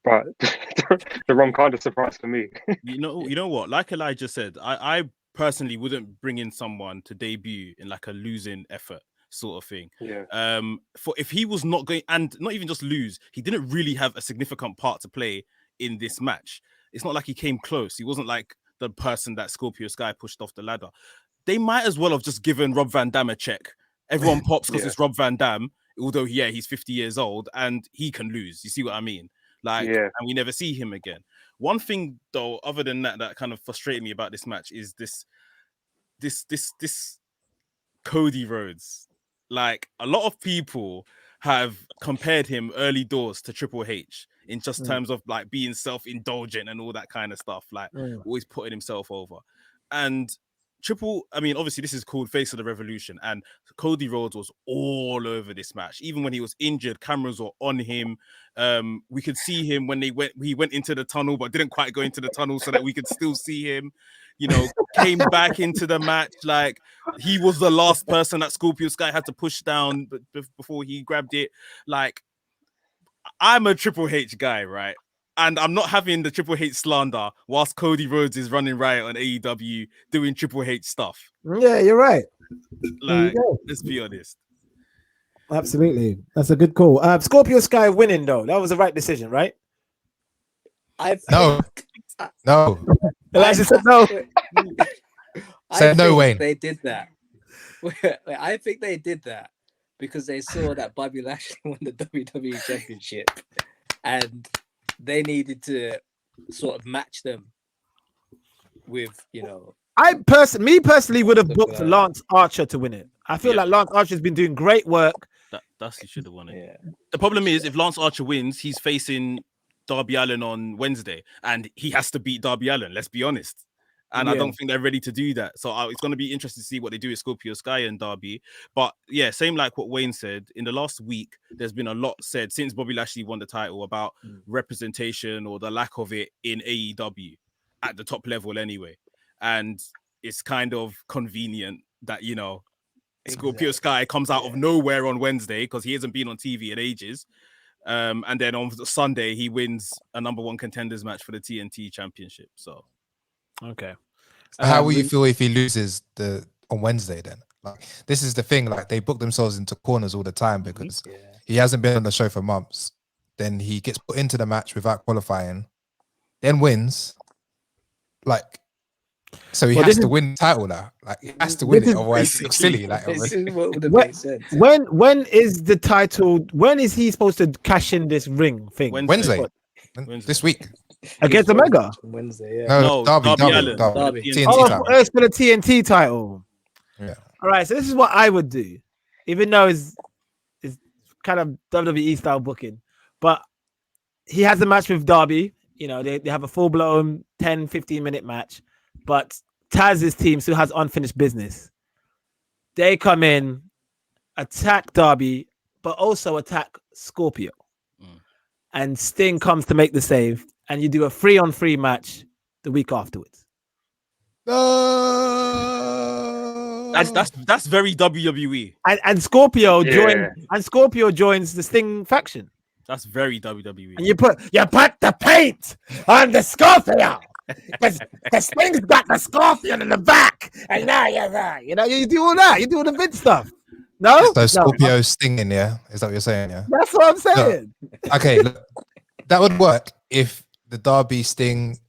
but the wrong kind of surprise for me. You know what? Like Elijah said, I personally wouldn't bring in someone to debut in like a losing effort sort of thing. Yeah. For if he was not going, and not even just lose, he didn't really have a significant part to play in this match. It's not like he came close. He wasn't like the person that Scorpio Sky pushed off the ladder. They might as well have just given Rob Van Dam a check. Everyone pops because it's Rob Van Dam, although he's 50 years old and he can lose. You see what I mean? Like, and we never see him again. One thing though, other than that kind of frustrated me about this match is this Cody Rhodes. Like, a lot of people have compared him early doors to Triple H in just terms of like being self-indulgent and all that kind of stuff, like always putting himself over. And obviously this is called Face of the Revolution, and Cody Rhodes was all over this match. Even when he was injured, cameras were on him. We could see him when he went into the tunnel, but didn't quite go into the tunnel so that we could still see him. Came back into the match like he was the last person that Scorpio Sky had to push down before he grabbed it. Like, I'm a Triple H guy, right? And I'm not having the Triple H slander whilst Cody Rhodes is running riot on AEW doing Triple H stuff. Yeah, you're right. Like, let's be honest. Absolutely. That's a good call. Scorpio Sky winning, though. That was the right decision, right? No. Elijah said no. Said no, Wayne. They did that. I think they did that because they saw that Bobby Lashley won the WWE Championship and they needed to sort of match them with, I personally would have booked Lance Archer to win it. I feel like Lance Archer's been doing great work. Dusty should have won it. Yeah. The problem is, if Lance Archer wins, he's facing Darby Allin on Wednesday, and he has to beat Darby Allin. Let's be honest. And I don't think they're ready to do that. So it's going to be interesting to see what they do with Scorpio Sky and Darby. But yeah, same like what Wayne said. In the last week, there's been a lot said since Bobby Lashley won the title about representation or the lack of it in AEW at the top level anyway. And it's kind of convenient that, Scorpio Sky comes out of nowhere on Wednesday because he hasn't been on TV in ages. And then on Sunday, he wins a number one contenders match for the TNT Championship. So, okay. How will you feel if he loses on Wednesday then? Like, this is the thing, like they book themselves into corners all the time because he hasn't been on the show for months. Then he gets put into the match without qualifying, then wins. Like, so he has to win the title now. Like, he has to win it, otherwise it looks silly. Like, this is what would have made sense. When is the title? When is he supposed to cash in this ring thing? Wednesday. This week. Against Omega? Wednesday, No, Darby. TNT title. It's for the TNT title. Yeah. All right, so this is what I would do, even though it's kind of WWE style booking. But he has a match with Darby. They have a full-blown 10, 15-minute match. But Taz's team still has unfinished business. They come in, attack Darby, but also attack Scorpio. And Sting comes to make the save, and you do a 3-on-3 match the week afterwards. That's very WWE. And Scorpio joins the Sting faction. That's very WWE. And you put the paint on the Scorpio. Because Sting's got the Scorpion in the back, and now you're right. You do all that. You do all the Vince stuff. No, so Scorpio stinging. Yeah, is that what you're saying? Yeah, that's what I'm saying. Okay, look, that would work if the Darby Sting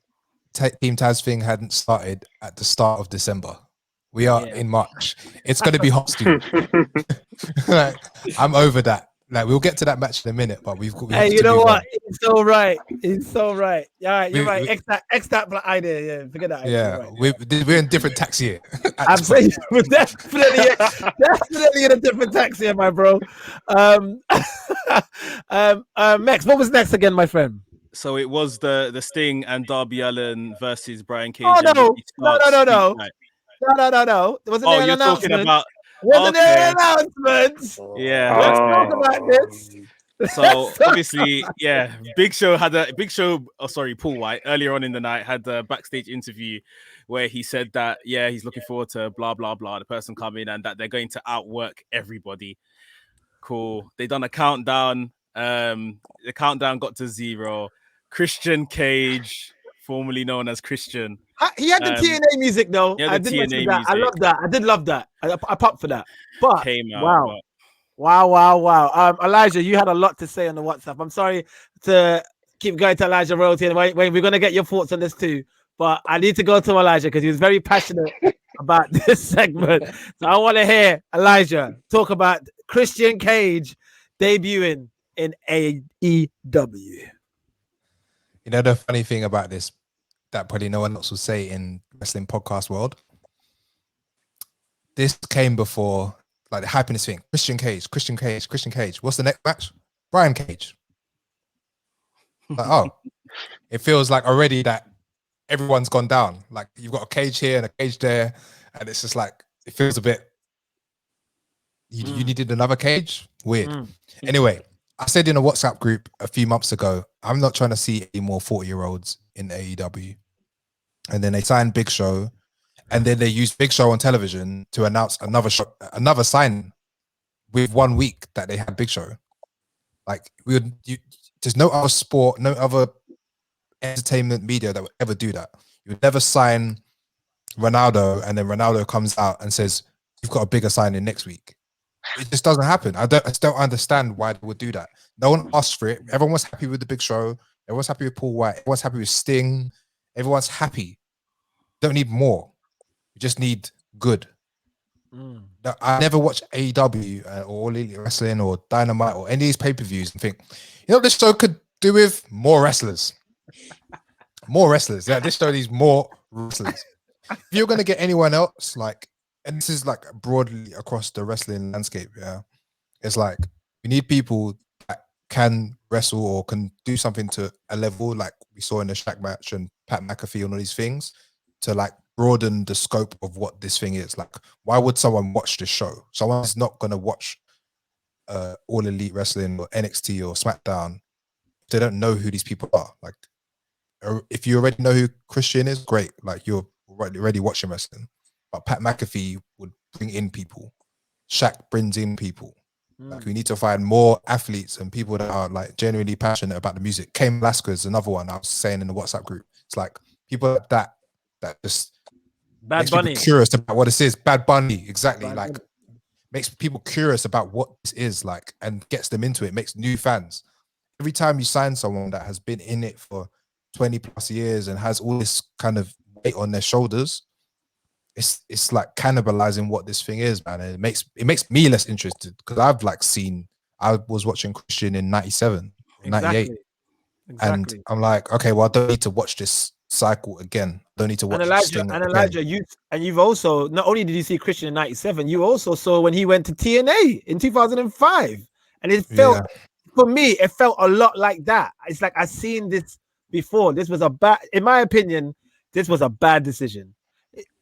Team Taz thing hadn't started at the start of December. We are in March. It's going to be hostile. Like, I'm over that. Like, we'll get to that match in a minute, but we Hey, have you to know move what? on. He's so right. He's so right. Yeah, you're We- right. we- X that idea. Yeah, forget that. Idea. Yeah, You're right. we're in different tax here. I'm saying we're definitely in a different tax here, my bro. Mekz, what was next again, my friend? So it was the Sting and Darby Allin versus Brian Cage. Oh and no, Ricky Starks no. street fight. No. Wasn't Oh, there an you're talking announcement? about Wasn't there okay. an announcement? Yeah. Let's talk about this. So obviously, yeah, Big Show. Paul White earlier on in the night had the backstage interview where he said that he's looking forward to blah blah blah, the person coming, and that they're going to outwork everybody. Cool. They done a countdown. The countdown got to 0. Christian Cage, formerly known as Christian. He had the TNA music though. He had I the did TNA that. I music. love that. I did love that. I popped for that. But Came out. wow. Elijah, you had a lot to say on the WhatsApp. I'm sorry to keep going to Elijah Royalty, and wait, we're gonna get your thoughts on this too. But I need to go to Elijah because he was very passionate about this segment. So I want to hear Elijah talk about Christian Cage debuting in AEW. You know the funny thing about this that probably no one else will say in wrestling podcast world. This came before like the happiness thing. Christian Cage. What's the next match? Brian Cage. Like, oh, it feels like already that everyone's gone down. Like you've got a cage here and a cage there, and it's just like it feels a bit. You needed another cage? Weird. Anyway, I said in a WhatsApp group a few months ago, I'm not trying to see any more 40-year-olds in AEW. And then they signed Big Show, and then they used Big Show on television to announce another sign with 1 week that they had Big Show. Like there's no other sport, no other entertainment media that would ever do that. You would never sign Ronaldo, and then Ronaldo comes out and says, "You've got a bigger signing next week." It just doesn't happen. I just don't understand why they would do that. No one asked for it. Everyone was happy with the Big Show. Everyone's happy with Paul White. Everyone's happy with Sting. Everyone's happy. Don't need more. You just need good. Now, I never watch AEW or All Elite Wrestling or Dynamite or any of these pay-per-views and think, you know what this show could do with? More wrestlers. More wrestlers. Yeah, this show needs more wrestlers. If you're going to get anyone else, like, and this is like broadly across the wrestling landscape, yeah, it's like we need people that can wrestle or can do something to a level like we saw in the Shaq match and Pat McAfee and all these things to like broaden the scope of what this thing is. Like, why would someone watch this show? Someone's not going to watch All Elite Wrestling or NXT or SmackDown if they don't know who these people are. Like, if you already know who Christian is, great. Like, you're already watching wrestling. But Pat McAfee would bring in people. Shaq brings in people. Like, we need to find more athletes and people that are like genuinely passionate about the music. Cain Velasquez is another one I was saying in the WhatsApp group. It's like people like that just Bad makes Bunny. people curious about what this is. Bad Bunny, exactly. Bad like Bunny. makes people curious about what this is like and gets them into it. Makes new fans. Every time you sign someone that has been in it for 20 plus years and has all this kind of weight on their shoulders, it's like cannibalizing what this thing is, man. And it makes me less interested because I was watching Christian in 97, 98. And I'm like, okay, well, I don't need to watch this cycle again. I don't need to watch Elijah, you've also, not only did you see Christian in 97, you also saw when he went to TNA in 2005. And it felt, for me, it felt a lot like that. It's like I've seen this before. This was in my opinion, this was a bad decision.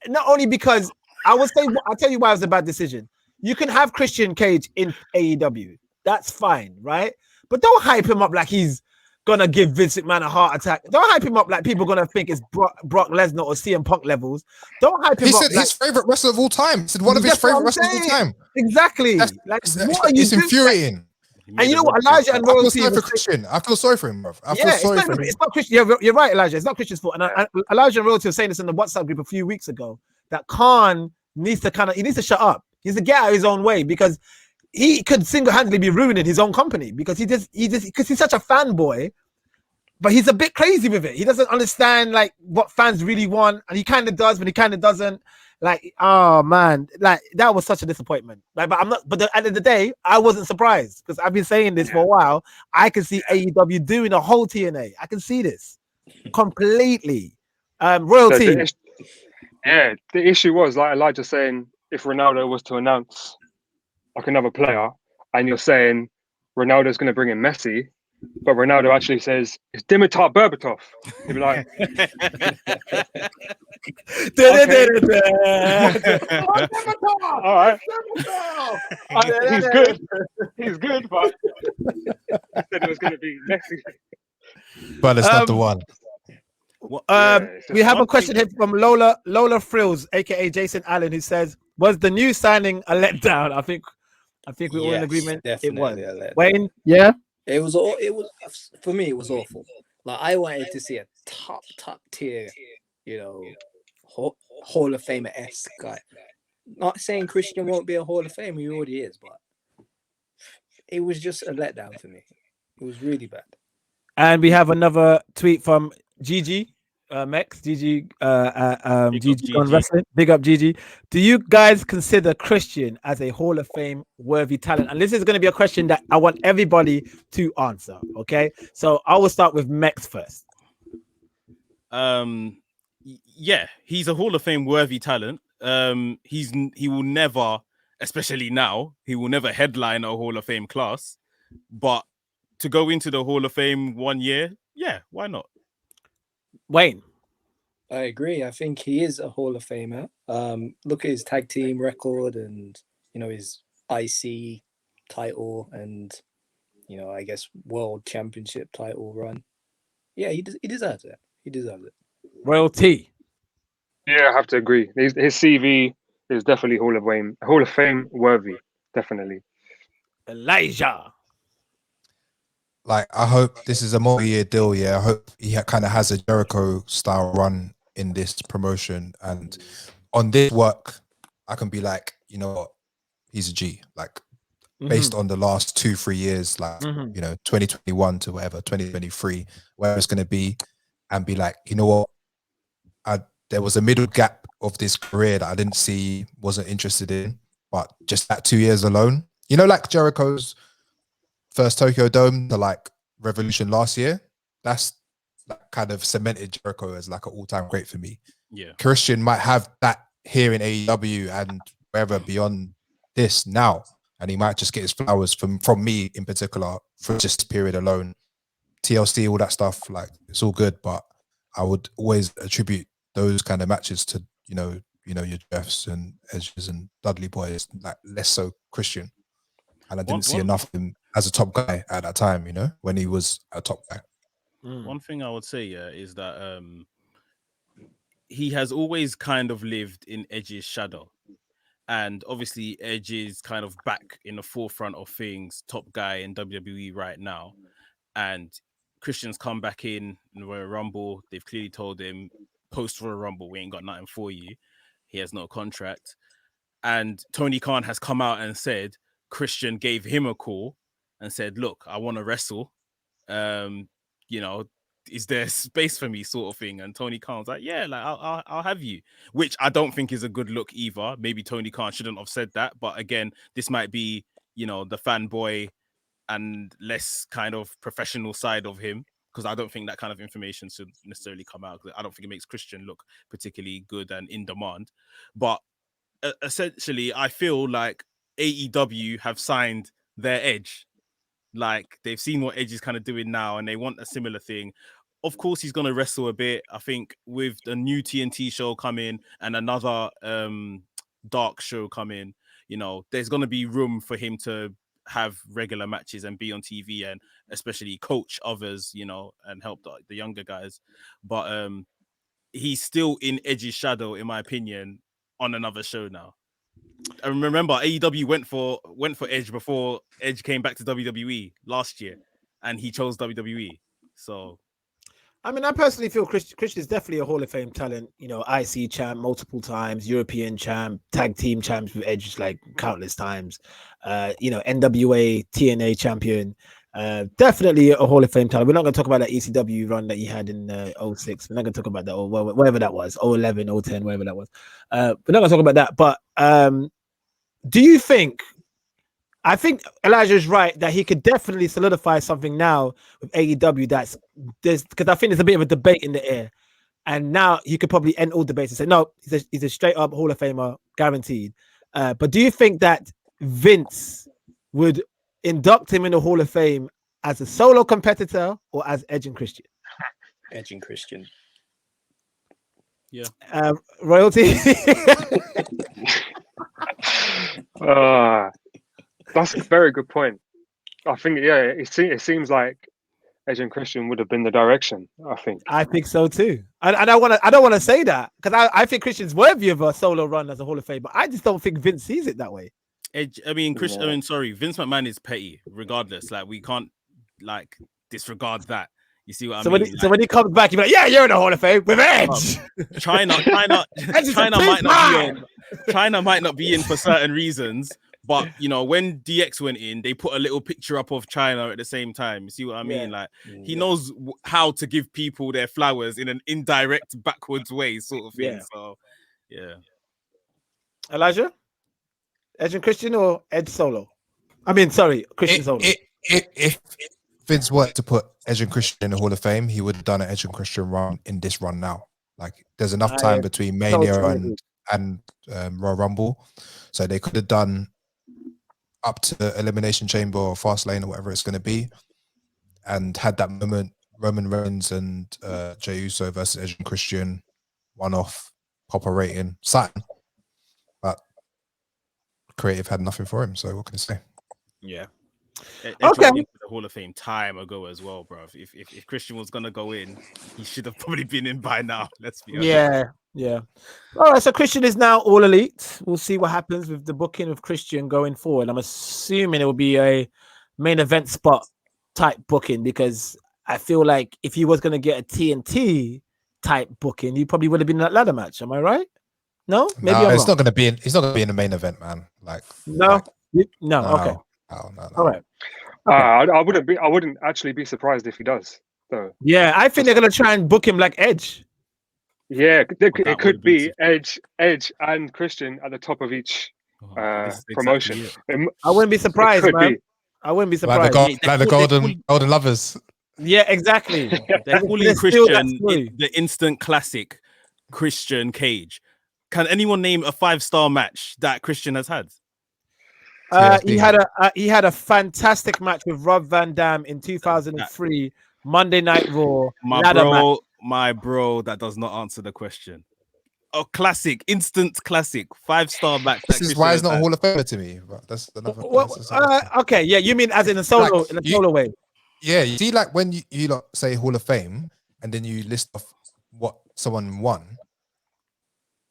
Not only because I'll tell you why it was a bad decision. You can have Christian Cage in AEW. That's fine, right? But don't hype him up like he's gonna give Vince McMahon a heart attack. Don't hype him up like people gonna think it's Brock Lesnar or CM Punk levels. Don't hype him up. He said his favorite wrestler of all time. He said one of his favorite wrestlers of all time. Exactly. What are you it's doing? infuriating. And you know what, Elijah and Royalty. I feel sorry for Christian. I feel sorry for him, bro. It's not Christian. You're right, Elijah. It's not Christian's fault. And Elijah and Royalty were saying this in the WhatsApp group a few weeks ago that Khan needs to shut up. He needs to get out of his own way because he could single-handedly be ruining his own company because because he's such a fanboy. but he's a bit crazy with it. He doesn't understand like what fans really want, and he kind of does, but he kind of doesn't. Like, oh man, like that was such a disappointment. Like, but I'm not. But at the end of the day, I wasn't surprised because I've been saying this for a while. I can see AEW doing a whole TNA. I can see this completely. Royalty. The issue was like Elijah saying if Ronaldo was to announce like another player, and you're saying Ronaldo's going to bring in Messi, but Ronaldo actually says it's Dimitar Berbatov. You'd be like, all right, he's good. He's good, but I said it was going to be Messi. But it's not the one. We have a question here from Lola Frills, aka Jason Allen, who says, "Was the new signing a letdown?" I think we're all in agreement. It was. Wayne, yeah. It was for me. It was awful. Like I wanted to see a top tier, Hall of Famer-esque guy. Not saying Christian won't be a Hall of Famer, he already is, but it was just a letdown for me. It was really bad. And we have another tweet from Gigi, Mekz, Gigi, Gigi on Wrestling. Big up, Gigi. Do you guys consider Christian as a Hall of Fame worthy talent? And this is going to be a question that I want everybody to answer. Okay, so I will start with Mekz first. Yeah, he's a Hall of Fame worthy talent. He will never, especially now, he will never headline a Hall of Fame class. But to go into the Hall of Fame 1 year, yeah, why not? Wayne. I agree. I think he is a Hall of Famer. Look at his tag team record and his IC title and I guess world championship title run. Yeah, he deserves it. He deserves it. Royalty. Yeah, I have to agree. His CV is definitely Hall of Fame worthy. Definitely. Elijah. Like, I hope this is a multi-year deal. Yeah, I hope he kind of has a Jericho style run in this promotion, and on this work, I can be like, you know what, he's a G. Like, based on the last 2-3 years, like 2021 to whatever 2023, where it's going to be, and be like, you know what, there was a middle gap of this career that I didn't see, wasn't interested in, but just that 2 years alone, like Jericho's first Tokyo Dome to like Revolution last year, that's like kind of cemented Jericho as like an all-time great for me. Yeah, Christian might have that here in AEW and wherever beyond this now, and he might just get his flowers from me in particular for just this period alone. TLC, all that stuff, like it's all good, but I would always attribute those kind of matches to your Jeffs and Edges and Dudley boys, like less so Christian. And I didn't see enough of him as a top guy at that time, when he was a top guy. One thing I would say, is that he has always kind of lived in Edge's shadow. And obviously Edge is kind of back in the forefront of things, top guy in WWE right now. And Christian's come back in Royal Rumble. They've clearly told him, post Royal Rumble, we ain't got nothing for you. He has no contract. And Tony Khan has come out and said, Christian gave him a call and said, look, I want to wrestle. Is there space for me, sort of thing? And Tony Khan's like, yeah, like I'll have you, which I don't think is a good look either. Maybe Tony Khan shouldn't have said that. But again, this might be, the fanboy and less kind of professional side of him, because I don't think that kind of information should necessarily come out. I don't think it makes Christian look particularly good and in demand. But essentially, I feel like AEW have signed their Edge. Like, they've seen what Edge is kind of doing now and they want a similar thing. Of course, he's going to wrestle a bit. I think with the new TNT show coming and another dark show coming, there's going to be room for him to have regular matches and be on TV and especially coach others, and help the younger guys. But he's still in Edge's shadow, in my opinion, on another show now. I remember AEW went for Edge before Edge came back to WWE last year, and he chose WWE. So, I mean, I personally feel Christian is definitely a Hall of Fame talent. IC champ multiple times, European champ, tag team champs with Edge like countless times. NWA TNA champion. Definitely a Hall of Fame talent. We're not going to talk about that ECW run that he had in 06. We're not going to talk about that, or whatever that was, 011, 010, whatever that was. We're not going to talk about that. But do you think, I think Elijah is right that he could definitely solidify something now with AEW because I think there's a bit of a debate in the air. And now he could probably end all debates and say, no, he's a straight up Hall of Famer, guaranteed. But do you think that Vince would induct him in the Hall of Fame as a solo competitor or as Edge and Christian? Edge and Christian. Yeah. Royalty. That's a very good point. I think, it seems like Edge and Christian would have been the direction. I think so too. And I don't want to say that because I think Christian's worthy of a solo run as a Hall of Fame, but I just don't think Vince sees it that way. Vince McMahon is petty, regardless. Like we can't disregard that. You see what I mean? So when he comes back, you're like, yeah, you're in the Hall of Fame with Edge. China might not be in for certain reasons, but when DX went in, they put a little picture up of China at the same time. You see what I mean? Like he knows how to give people their flowers in an indirect, backwards way, sort of thing. Yeah. So, yeah. Elijah, Edge and Christian or Edge solo? I mean, sorry, Christian solo. If Vince were to put Edge and Christian in the Hall of Fame, he would have done an Edge and Christian run in this run now. Like, there's enough time between Mania and Royal Rumble, so they could have done up to Elimination Chamber or Fastlane or whatever it's going to be, and had that moment Roman Reigns and Jey Uso versus Edge and Christian, one-off, proper rating, something. But creative had nothing for him, so what can I say? Yeah. Okay. The Hall of Fame time ago as well, bro. If Christian was gonna go in, he should have probably been in by now. Let's be honest. Yeah. All right, so Christian is now All Elite. We'll see what happens with the booking of Christian going forward. I'm assuming it will be a main event spot type booking, because I feel like if he was going to get a TNT type booking, he probably would have been in that ladder match. Am I right? No, maybe I'm it's wrong. not going to be. It's not going to be in the main event, man. No. Okay. No. All right. I wouldn't actually be surprised if he does, though. Yeah, I think they're going to try and book him like Edge. Yeah, it could be Edge and Christian at the top of each promotion. Exactly. I wouldn't be surprised, man. I wouldn't be surprised. Like the golden lovers. Yeah, exactly. They're calling Christian the instant classic Christian Cage. Can anyone name a 5-star match that Christian has had? He had a fantastic match with Rob Van Dam in 2003 Monday Night Raw. My bro, that does not answer the question. A classic, instant classic, 5-star match. This is why it's not Hall of Famer to me. But that's another. Okay, yeah, you mean as in a solo, in a solo way? Yeah, you see, like when you say Hall of Fame and then you list off what someone won.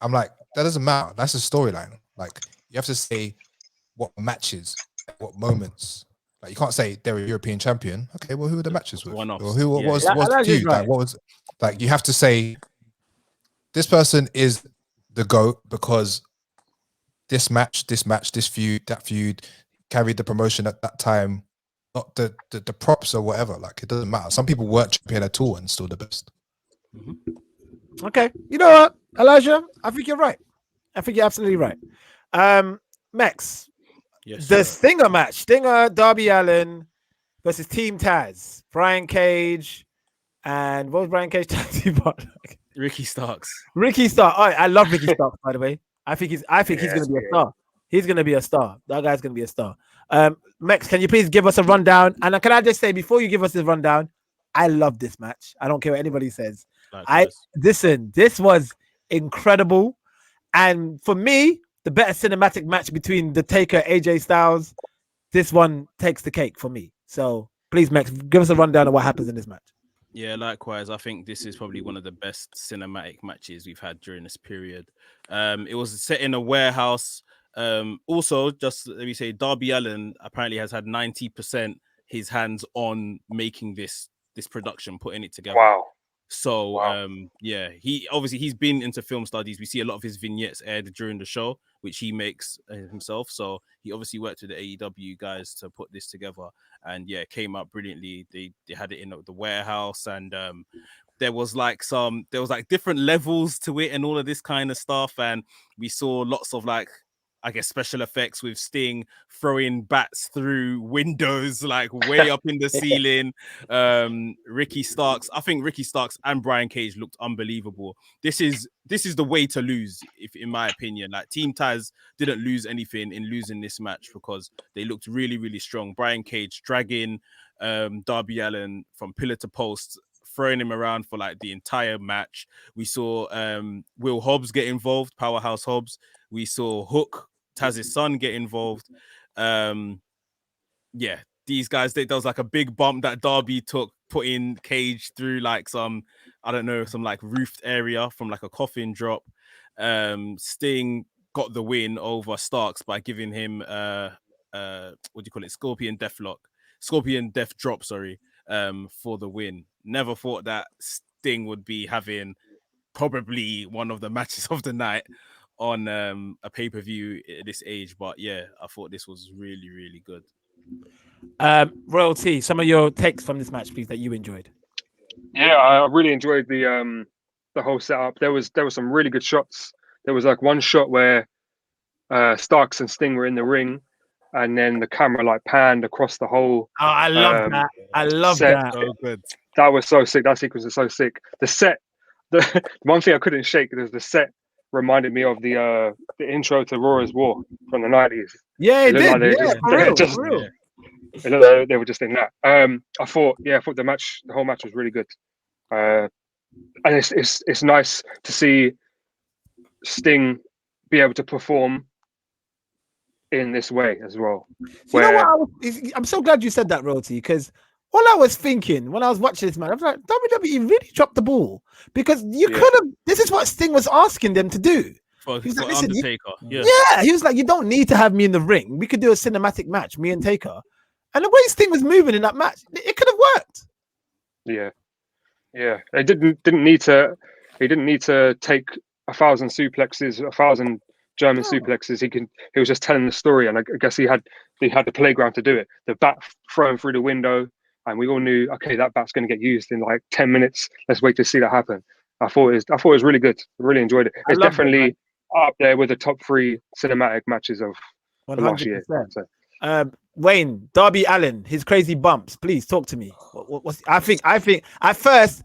I'm like, that doesn't matter. That's a storyline. Like, you have to say what matches, what moments. Like, you can't say they're a European champion. Okay, well, who were the matches with? Or who was the feud? Right. Like, what was like? You have to say this person is the GOAT because this match, this feud, that feud carried the promotion at that time. Not the props or whatever. Like, it doesn't matter. Some people weren't champion at all and still the best. Mm-hmm. Okay, you know what, Elijah? I think you're right. I think you're absolutely right. Mekz. Yes, the Stinger match, Darby Allin versus Team Taz, Brian Cage, and what was Brian Cage tag team partner? Ricky Starks. Oh, I love Ricky Starks, by the way. I think he's gonna be a star. He's gonna be a star. That guy's gonna be a star. Mekz, can you please give us a rundown? And can I just say, before you give us this rundown, I love this match. I don't care what anybody says. Listen, this was incredible. And for me, the better cinematic match between the Taker AJ Styles, this one takes the cake for me. So please, Mekz, give us a rundown of what happens in this match. Yeah, likewise. I think this is probably one of the best cinematic matches we've had during this period. It was set in a warehouse. Also, just let me say, Darby Allin apparently has had 90% his hands on making this production, putting it together. Wow. So Wow. he's been into film studies. We see a lot of his vignettes aired during the show, which he makes himself. So he obviously worked with the AEW guys to put this together, and yeah, it came out brilliantly. They had it in the warehouse, and there was like different levels to it and all of this kind of stuff, and we saw lots of like, I guess, special effects with Sting throwing bats through windows, like way up in the ceiling. Ricky Starks, I think Ricky Starks and Brian Cage looked unbelievable. This is the way to lose, if in my opinion. Like Team Taz didn't lose anything in losing this match because they looked really, really strong. Brian Cage dragging Darby Allin from pillar to post, throwing him around for like the entire match. We saw Will Hobbs get involved, Powerhouse Hobbs. We saw Hook, Taz's son, get involved. These guys, there was like a big bump that Darby took, putting Cage through like some like roofed area from like a coffin drop. Sting got the win over Starks by giving him Scorpion Death Drop, for the win. Never thought that Sting would be having probably one of the matches of the night on a pay-per-view at this age, but yeah, I thought this was really, really good. Royalty, some of your takes from this match, please, that you enjoyed. Yeah, I really enjoyed the whole setup. There was some really good shots. There was like one shot where Starks and Sting were in the ring, and then the camera like panned across the whole. Oh, I love that. I love set. that. So good. That was so sick. That sequence is so sick. The set, the one thing I couldn't shake is the set reminded me of the intro to Raw is War from the 90s. Yeah, it did. Like it looked like they were just in that. I thought the whole match was really good. And it's nice to see Sting be able to perform in this way as well. You know what? I'm so glad you said that, Royalty, because all I was thinking when I was watching this, man, I was like, WWE really dropped the ball, because you could have. This is what Sting was asking them to do. He's like, Undertaker. Yeah, he was like, you don't need to have me in the ring. We could do a cinematic match, me and Taker. And the way Sting was moving in that match, it could have worked. Yeah. They didn't need to. He didn't need to take 1,000 suplexes, 1,000 German suplexes. He was just telling the story, and I guess he had the playground to do it. The bat thrown through the window, and we all knew, okay, that bat's going to get used in like 10 minutes. Let's wait to see that happen. I thought it was really good. I really enjoyed it. It's definitely up there with the top 3 cinematic matches of the last year. Wayne, Darby Allin, his crazy bumps. Please talk to me. I think at first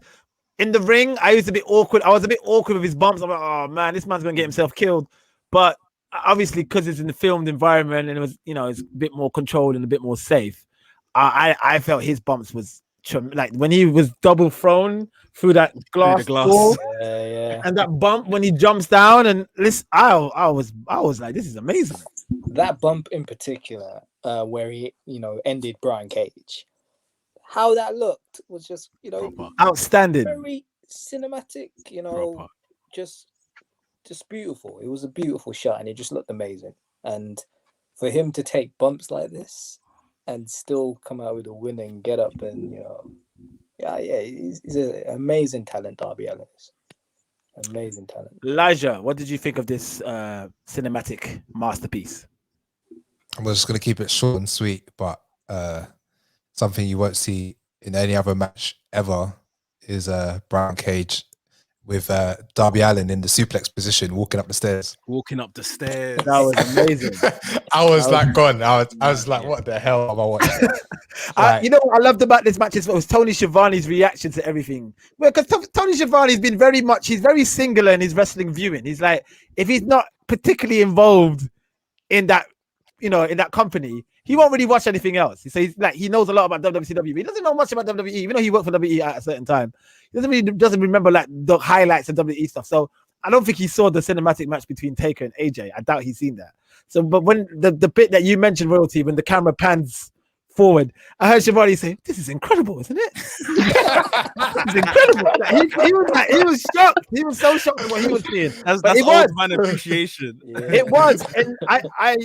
in the ring, I was a bit awkward. With his bumps. I'm like, oh man, this man's gonna get himself killed. But obviously, because it's in the filmed environment and it was, it's a bit more controlled and a bit more safe. I felt his bumps was like when he was double thrown through that glass wall, and that bump when he jumps down, and this, I was like, this is amazing. That bump in particular, where he ended Brian Cage, how that looked was just outstanding, very cinematic, Proper. just beautiful. It was a beautiful shot, and it just looked amazing. And for him to take bumps like this and still come out with a winning get up, and he's an amazing talent. Darby Allin is amazing talent. Elijah, what did you think of this cinematic masterpiece? I'm just going to keep it short and sweet, but something you won't see in any other match ever is Brian Cage with Darby Allin in the suplex position, walking up the stairs. That was amazing. I was gone. I was like, what the hell am I watching? What I loved about this match was Tony Schiavone's reaction to everything. Well, because Tony Schiavone's been he's very singular in his wrestling viewing. He's like, if he's not particularly involved in that, in that company, he won't really watch anything else. So he's like, he knows a lot about WCW. He doesn't know much about WWE, even though he worked for WWE at a certain time. He doesn't remember like the highlights of WWE stuff. So I don't think he saw the cinematic match between Taker and AJ. I doubt he's seen that. So, but when the bit that you mentioned, Royalty, when the camera pans forward. I heard Shivani say, "This is incredible, isn't it? This is incredible." Like, he was shocked. He was so shocked at what he was seeing. That's But it old was. man appreciation. It was, and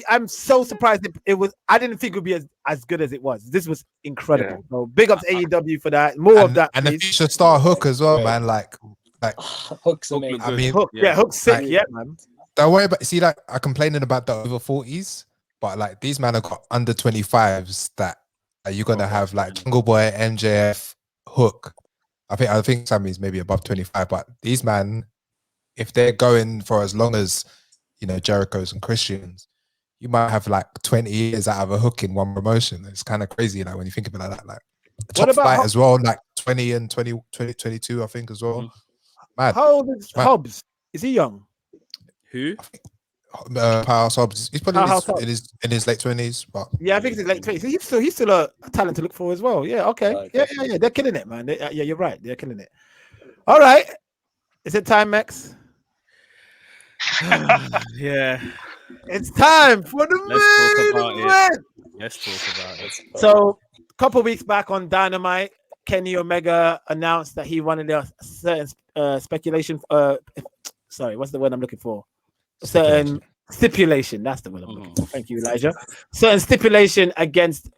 I'm so surprised it was. I didn't think it would be as good as it was. This was incredible. So big up to AEW for that. More of that, and the please. future star Hook as well, man. Like Hook's amazing. I mean, Hook, Hook's sick, man. Don't worry about. See, like I'm complaining about the over 40s, but like these men have got under 25s that you're gonna have like Jungle Boy, MJF, Hook. I think Sammy's maybe above 25, but these man, if they're going for as long as Jericho's and Christians, you might have like 20 years out of a Hook in one promotion. It's kind of crazy, like when you think about that. Like top flight as well, like 20 and 22, I think as well. Mad. How old is Hobbs? Is he young? Who? Powerhouse Hobbs. He's probably in his late 20s, but I think it's his late 20s. He's still a talent to look for as well. Yeah, okay. Yeah. They're killing it, man. Yeah, you're right. They're killing it. All right. Is it time, Mekz? Yeah. It's time for the Let's talk about it. So, a couple of weeks back on Dynamite, Kenny Omega announced that he wanted a certain speculation. Sorry, what's the word I'm looking for? Certain stipulation. That's the word I'm looking for. Thank you, Elijah. Certain stipulation against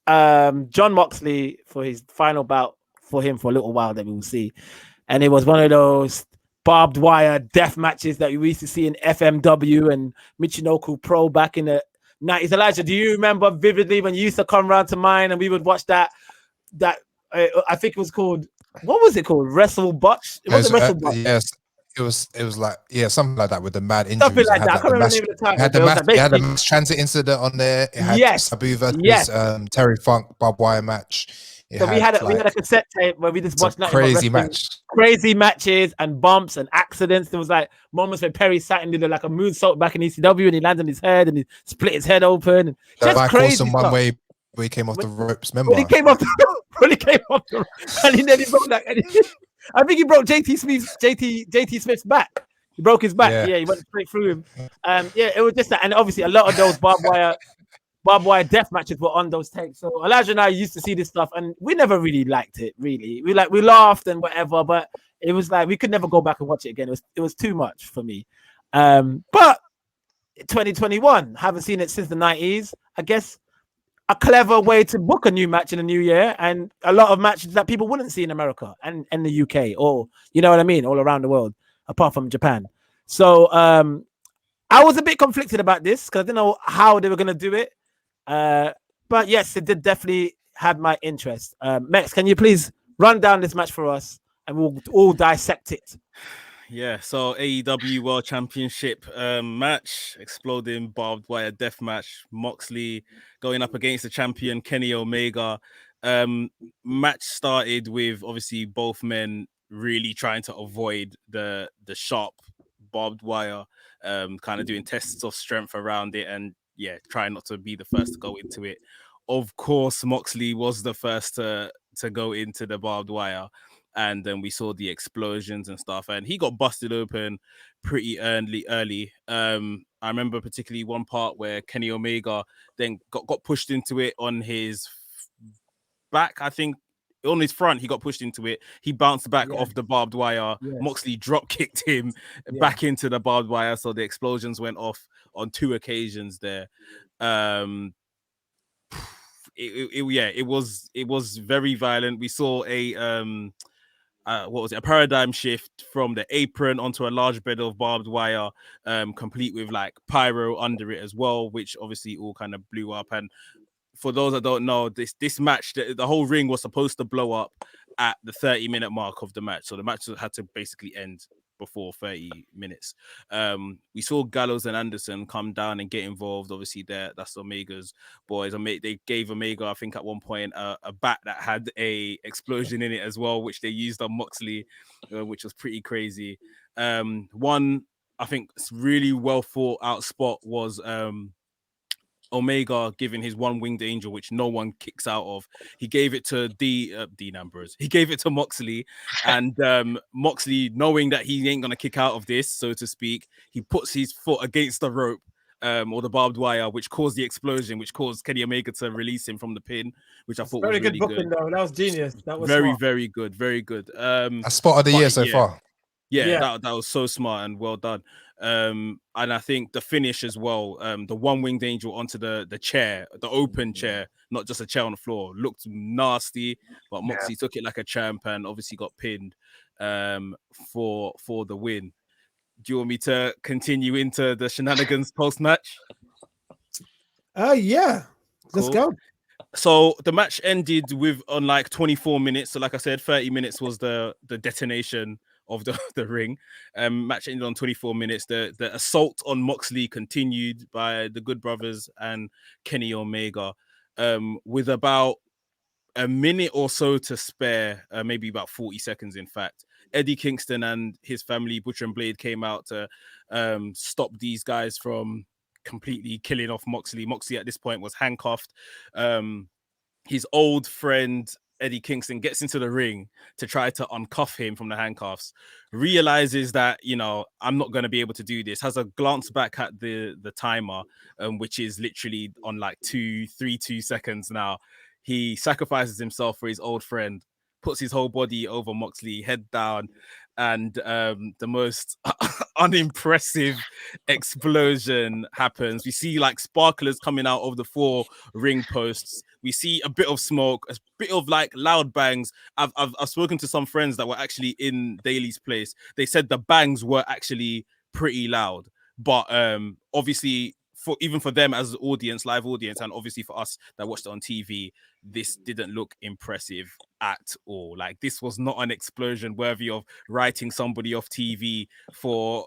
John Moxley for his final bout for him for a little while that we will see. And it was one of those barbed wire death matches that we used to see in FMW and Michinoku Pro back in the 90s. Elijah, do you remember vividly when you used to come round to mine and we would watch that I think it was called, what was it called? Wrestle Botch? It wasn't Wrestle Botch. Yes. It was like something like that with the mad injuries. Something like that. I can't remember the name of the title. It had a mass transit incident on there. It had Sabu versus Terry Funk barbed wire match. We had a cassette tape where we just watched crazy matches and bumps and accidents. There was like moments where Perry sat and did like a moonsault back in ECW and he landed on his head and he split his head open. And just crazy stuff. One way where he came off the ropes. Remember? When he came off the ropes, and he nearly broke that. I think he broke JT Smith's back. He broke his back. Yeah, he went straight through him. It was just that, and obviously a lot of those barbed wire death matches were on those tapes. So Elijah and I used to see this stuff, and we never really liked it. Really, we laughed and whatever, but it was like we could never go back and watch it again. It was too much for me. But 2021, haven't seen it since the 90s. I guess a clever way to book a new match in a new year, and a lot of matches that people wouldn't see in America and the UK, or you know what I mean, all around the world, apart from Japan. So I was a bit conflicted about this because I didn't know how they were going to do it. But yes, it did definitely have my interest. Mekz, can you please run down this match for us and we'll all dissect it? Yeah, so AEW World Championship match, exploding barbed wire death match. Moxley going up against the champion Kenny Omega. Match started with obviously both men really trying to avoid the sharp barbed wire, kind of doing tests of strength around it, and trying not to be the first to go into it. Of course, Moxley was the first to go into the barbed wire. And then we saw the explosions and stuff, and he got busted open pretty early. I remember particularly one part where Kenny Omega then got pushed into it on his back. I think on his front, he got pushed into it. He bounced back off the barbed wire. Yes. Moxley drop kicked him back into the barbed wire. So the explosions went off on 2 occasions there. It was very violent. We saw a paradigm shift from the apron onto a large bed of barbed wire, complete with like pyro under it as well, which obviously all kind of blew up. And for those that don't know, this match, the whole ring was supposed to blow up at the 30-minute mark of the match. So the match had to basically end before 30 minutes. We saw Gallows and Anderson come down and get involved. Obviously, that's Omega's boys. They gave Omega, I think, at one point a bat that had a explosion in it as well, which they used on Moxley, which was pretty crazy. One, I think, really well thought out spot was Omega giving his one winged angel, which no one kicks out of. He gave it to Dean Ambrose. He gave it to Moxley, and Moxley, knowing that he ain't gonna kick out of this, so to speak, he puts his foot against the rope or the barbed wire, which caused the explosion, which caused Kenny Omega to release him from the pin, which I thought was Very really good booking, good. though. That was genius. That was Very, smart. very good, very good. A spot of the year so far. Yeah, Yeah. that was so smart and well done. And I think the finish as well, the one winged angel onto the chair, the open chair, not just a chair on the floor, looked nasty, but Moxley took it like a champ and obviously got pinned for the win. Do you want me to continue into the shenanigans post match? Yeah. Let's go. So the match ended with on like 24 minutes. So like I said, 30 minutes was the detonation of the ring. Match ended on 24 minutes. The assault on Moxley continued by the Good Brothers and Kenny Omega, with about a minute or so to spare, maybe about 40 seconds, in fact. Eddie Kingston and his family, Butcher and Blade, came out to stop these guys from completely killing off Moxley. Moxley at this point was handcuffed. His old friend Eddie Kingston gets into the ring to try to uncuff him from the handcuffs, realizes that, you know, I'm not going to be able to do this, has a glance back at the timer, which is literally on like 2 seconds now. He sacrifices himself for his old friend, puts his whole body over Moxley, head down, and the most unimpressive explosion happens. We see like sparklers coming out of the 4 ring posts. We see a bit of smoke, a bit of like loud bangs. I've spoken to some friends that were actually in Daly's place. They said the bangs were actually pretty loud, but obviously even for them as audience, live audience, and obviously for us that watched it on TV, this didn't look impressive at all. Like, this was not an explosion worthy of writing somebody off TV for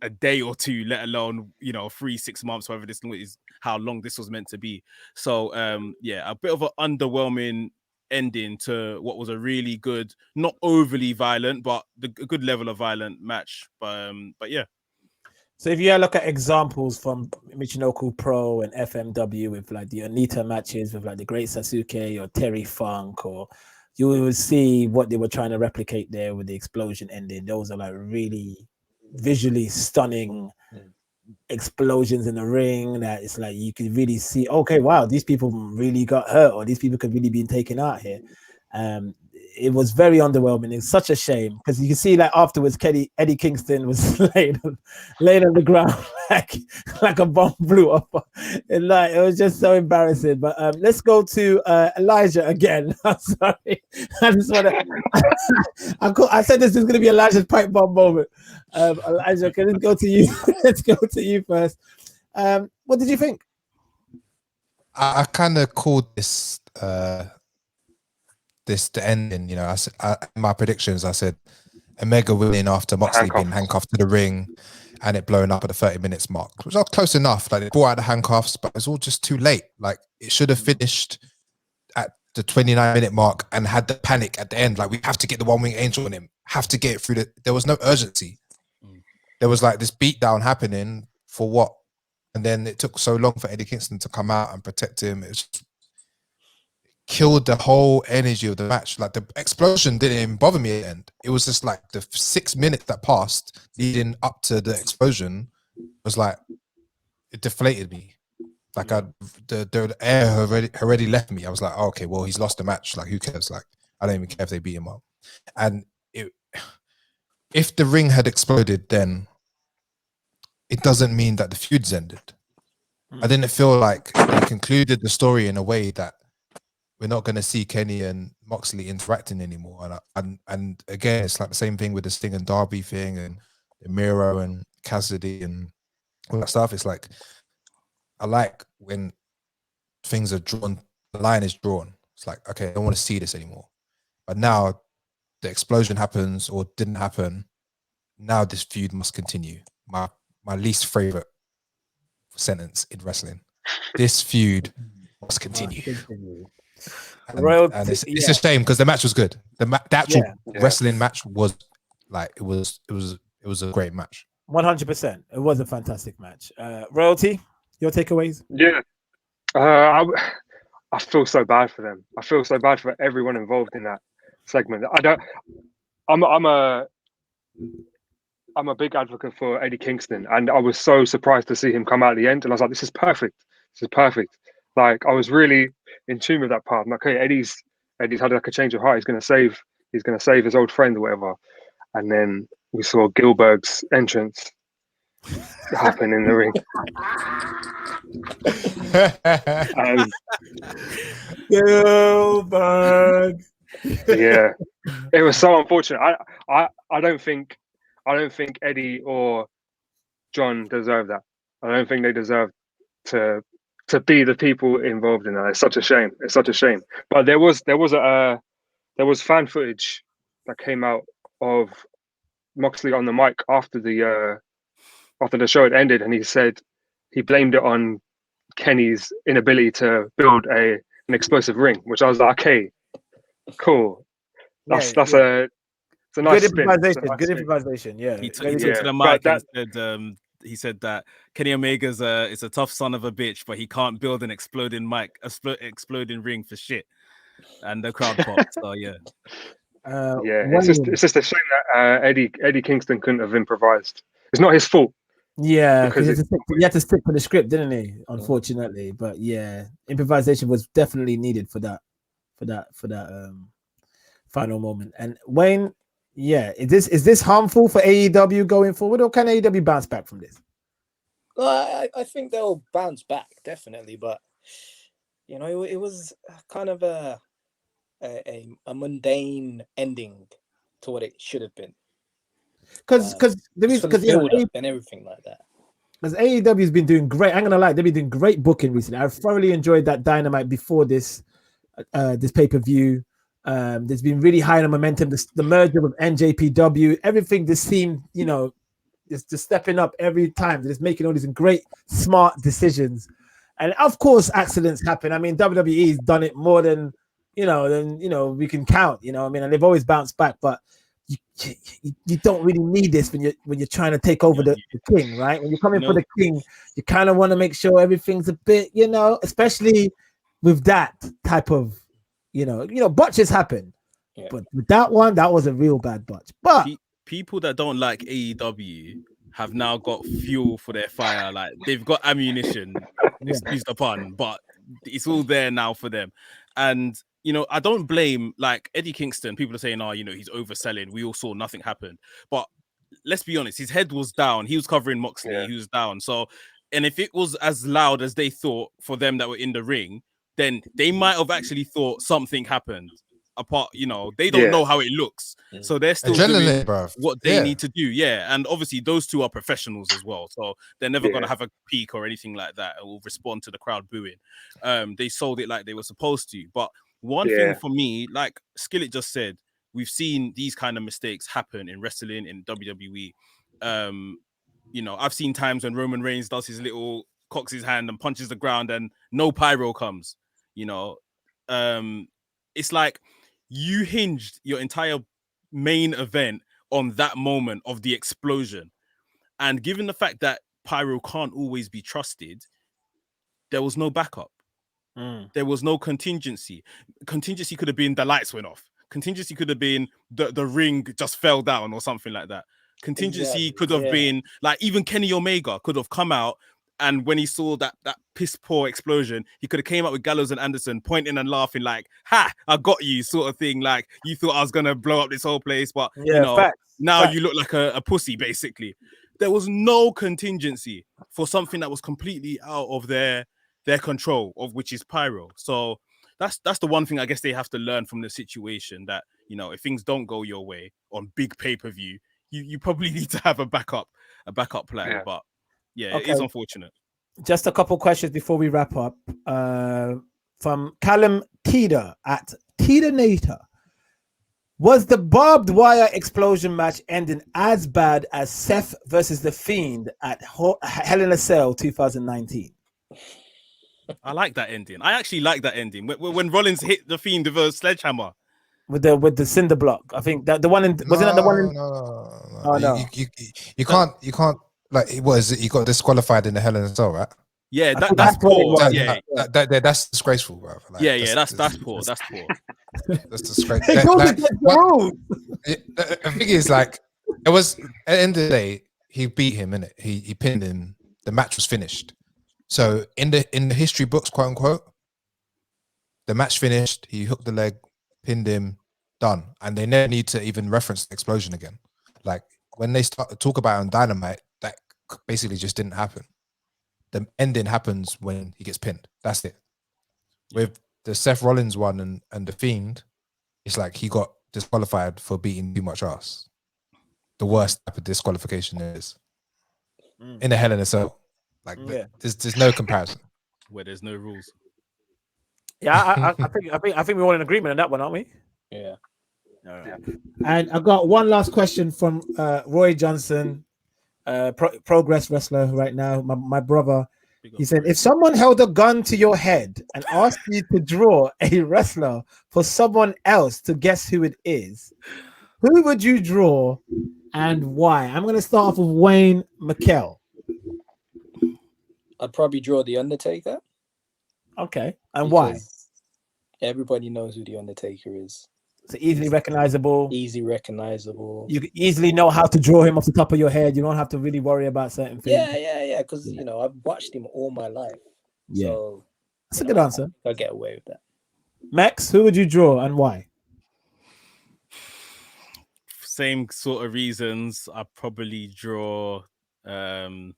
a day or two, let alone, you know, 3-6 months, whatever this is, how long this was meant to be. So yeah, a bit of an underwhelming ending to what was a really good, not overly violent, but a good level of violent match. But yeah. So if you look at examples from Michinoku Pro and FMW with like the Onita matches with like the Great Sasuke or Terry Funk, or you will see what they were trying to replicate there with the explosion ending. Those are like really visually stunning explosions in the ring that it's like you could really see, okay, wow, these people really got hurt, or these people could really be taken out here. It was very underwhelming. It's such a shame because you can see that afterwards, Eddie Kingston was laid on the ground like a bomb blew up. And like, it was just so embarrassing. But let's go to Elijah again. I'm sorry, I just want to. I said this is going to be Elijah's pipe bomb moment. Elijah, can let's go to you. Let's go to you first. What did you think? I kind of called this. The ending, you know, my predictions, I said Omega winning after Moxley being handcuffed to the ring and it blowing up at the 30 minutes mark, which was close enough. Like, they brought out the handcuffs, but it's all just too late. Like, it should have finished at the 29-minute mark and had the panic at the end. Like, we have to get the one-wing angel on him, have to get it through. There was no urgency. There was like this beatdown happening for what? And then it took so long for Eddie Kingston to come out and protect him. It was killed the whole energy of the match. Like, the explosion didn't even bother me at the end. It was just like the 6 minutes that passed leading up to the explosion was like, it deflated me. Like, the air already left me. I was like, oh, okay, well, he's lost the match. Like, who cares? Like, I don't even care if they beat him up. And if the ring had exploded, then it doesn't mean that the feud's ended. I didn't feel like they concluded the story in a way that we're not going to see Kenny and Moxley interacting anymore. And again, it's like the same thing with the Sting and Darby thing and the Miro and Cassidy and all that stuff. It's like, I like when things are drawn, the line is drawn. It's like, okay, I don't want to see this anymore. But now the explosion happens or didn't happen. Now this feud must continue. My least favorite sentence in wrestling. This feud must continue. And it's a shame because the match was good. The actual wrestling match was like, it was a great match. 100%. It was a fantastic match. Royalty, your takeaways? Yeah, I feel so bad for them. I feel so bad for everyone involved in that segment. I'm I'm a big advocate for Eddie Kingston, and I was so surprised to see him come out at the end. And I was like, this is perfect. This is perfect. Like, I was really in tune with that part. I'm like, okay, Eddie's had like a change of heart. He's gonna save his old friend or whatever. And then we saw Gilbert's entrance happen in the ring. Gilbert. Yeah, it was so unfortunate. I don't think Eddie or John deserve that. I don't think they deserve to be the people involved in that. It's such a shame. It's such a shame. But there was fan footage that came out of Moxley on the mic after the show had ended, and he said he blamed it on Kenny's inability to build an explosive ring, which I was like, okay, cool. It's a nice good spin. improvisation. Nice good spin. improvisation. Yeah. He took to the mic and he said that Kenny Omega's is a tough son of a bitch, but he can't build an exploding ring for shit. And the crowd popped. So yeah. It's just a shame that Eddie Kingston couldn't have improvised. It's not his fault. Yeah, because he had to stick to the script, didn't he? Unfortunately, but yeah, improvisation was definitely needed for that final moment. And Wayne, yeah, is this harmful for AEW going forward, or can AEW bounce back from this? Well, I think they'll bounce back definitely, but you know, it was kind of a mundane ending to what it should have been. Because and everything like that. Because AEW has been doing great. I'm gonna lie, they've been doing great booking recently. I've thoroughly enjoyed that Dynamite before this pay-per-view. There's been really high on momentum. The merger with NJPW, everything just seemed, just stepping up every time. They're just making all these great, smart decisions. And of course, accidents happen. I mean, WWE's done it more than we can count. And they've always bounced back. But you don't really need this when you're trying to take over the king, right? When you're coming for the king, you kind of want to make sure everything's a bit, especially with that type of, botches happen. Yeah. But with that one, that was a real bad botch. But people that don't like AEW have now got fuel for their fire. Like, they've got ammunition, excuse the pun, but it's all there now for them. And I don't blame, like, Eddie Kingston. People are saying, he's overselling. We all saw nothing happen. But let's be honest, his head was down. He was covering Moxley. Yeah. He was down. So, and if it was as loud as they thought for them that were in the ring, then they might have actually thought something happened. Apart, they don't know how it looks. So they're still doing what they need to do. Yeah. And obviously those two are professionals as well. So they're never going to have a peak or anything like that. It will respond to the crowd booing. They sold it like they were supposed to. But one thing for me, like Skillit just said, we've seen these kind of mistakes happen in wrestling, in WWE. I've seen times when Roman Reigns does his little, cocks his hand and punches the ground and no pyro comes. It's like you hinged your entire main event on that moment of the explosion. And given the fact that pyro can't always be trusted, there was no backup. There was no contingency. Contingency could have been the lights went off. Contingency could have been the ring just fell down or something like that. Contingency could have been, like, even Kenny Omega could have come out, and when he saw that piss poor explosion, he could have came out with Gallows and Anderson pointing and laughing like, "Ha, I got you," sort of thing. Like, you thought I was gonna blow up this whole place, but now you look like a pussy, basically. There was no contingency for something that was completely out of their control, of which is pyro. So that's the one thing I guess they have to learn from the situation, that if things don't go your way on big pay-per-view, you probably need to have a backup plan. Yeah. But it is unfortunate. Just a couple questions before we wrap up. From Callum Teeter at Teeternator. Was the barbed wire explosion match ending as bad as Seth versus The Fiend at Hell in a Cell 2019? I like that ending. I actually like that ending. When Rollins hit The Fiend with a sledgehammer. With the cinder block. I think that the one in wasn't that the one in No. Oh, no. You can't like, what is it? You got disqualified in the Hell in a Cell, right? Yeah, that's poor. That's disgraceful, bro. Like, that's poor. That's poor. That's disgraceful. The thing is, like, It was at the end of the day, he beat him, innit? He pinned him. The match was finished. So in the history books, quote unquote, the match finished. He hooked the leg, pinned him, done, and they never need to even reference the explosion again. Like when they start to talk about it on Dynamite, that basically just didn't happen. The ending happens when he gets pinned. That's it. With the Seth Rollins one and the Fiend, it's like he got disqualified for beating too much ass. The worst type of disqualification there is in a Hell in a Cell. Like there's no comparison. Where there's no rules. Yeah, I think we're all in agreement on that one, aren't we? Yeah. All right. And I got one last question from Roy Johnson, Progress wrestler right now, my brother. He said, if someone held a gun to your head and asked you to draw a wrestler for someone else to guess who it is, who would you draw and why? I'm going to start off with Wayne McKell. I'd probably draw The Undertaker. Okay. And why? Everybody knows who The Undertaker is. So easily recognizable. Easy recognizable. You can easily know how to draw him off the top of your head. You don't have to really worry about certain things. Yeah. Because, you know, I've watched him all my life. Yeah. So, that's a good answer. I'll get away with that. Mekz, who would you draw and why? Same sort of reasons. I probably draw The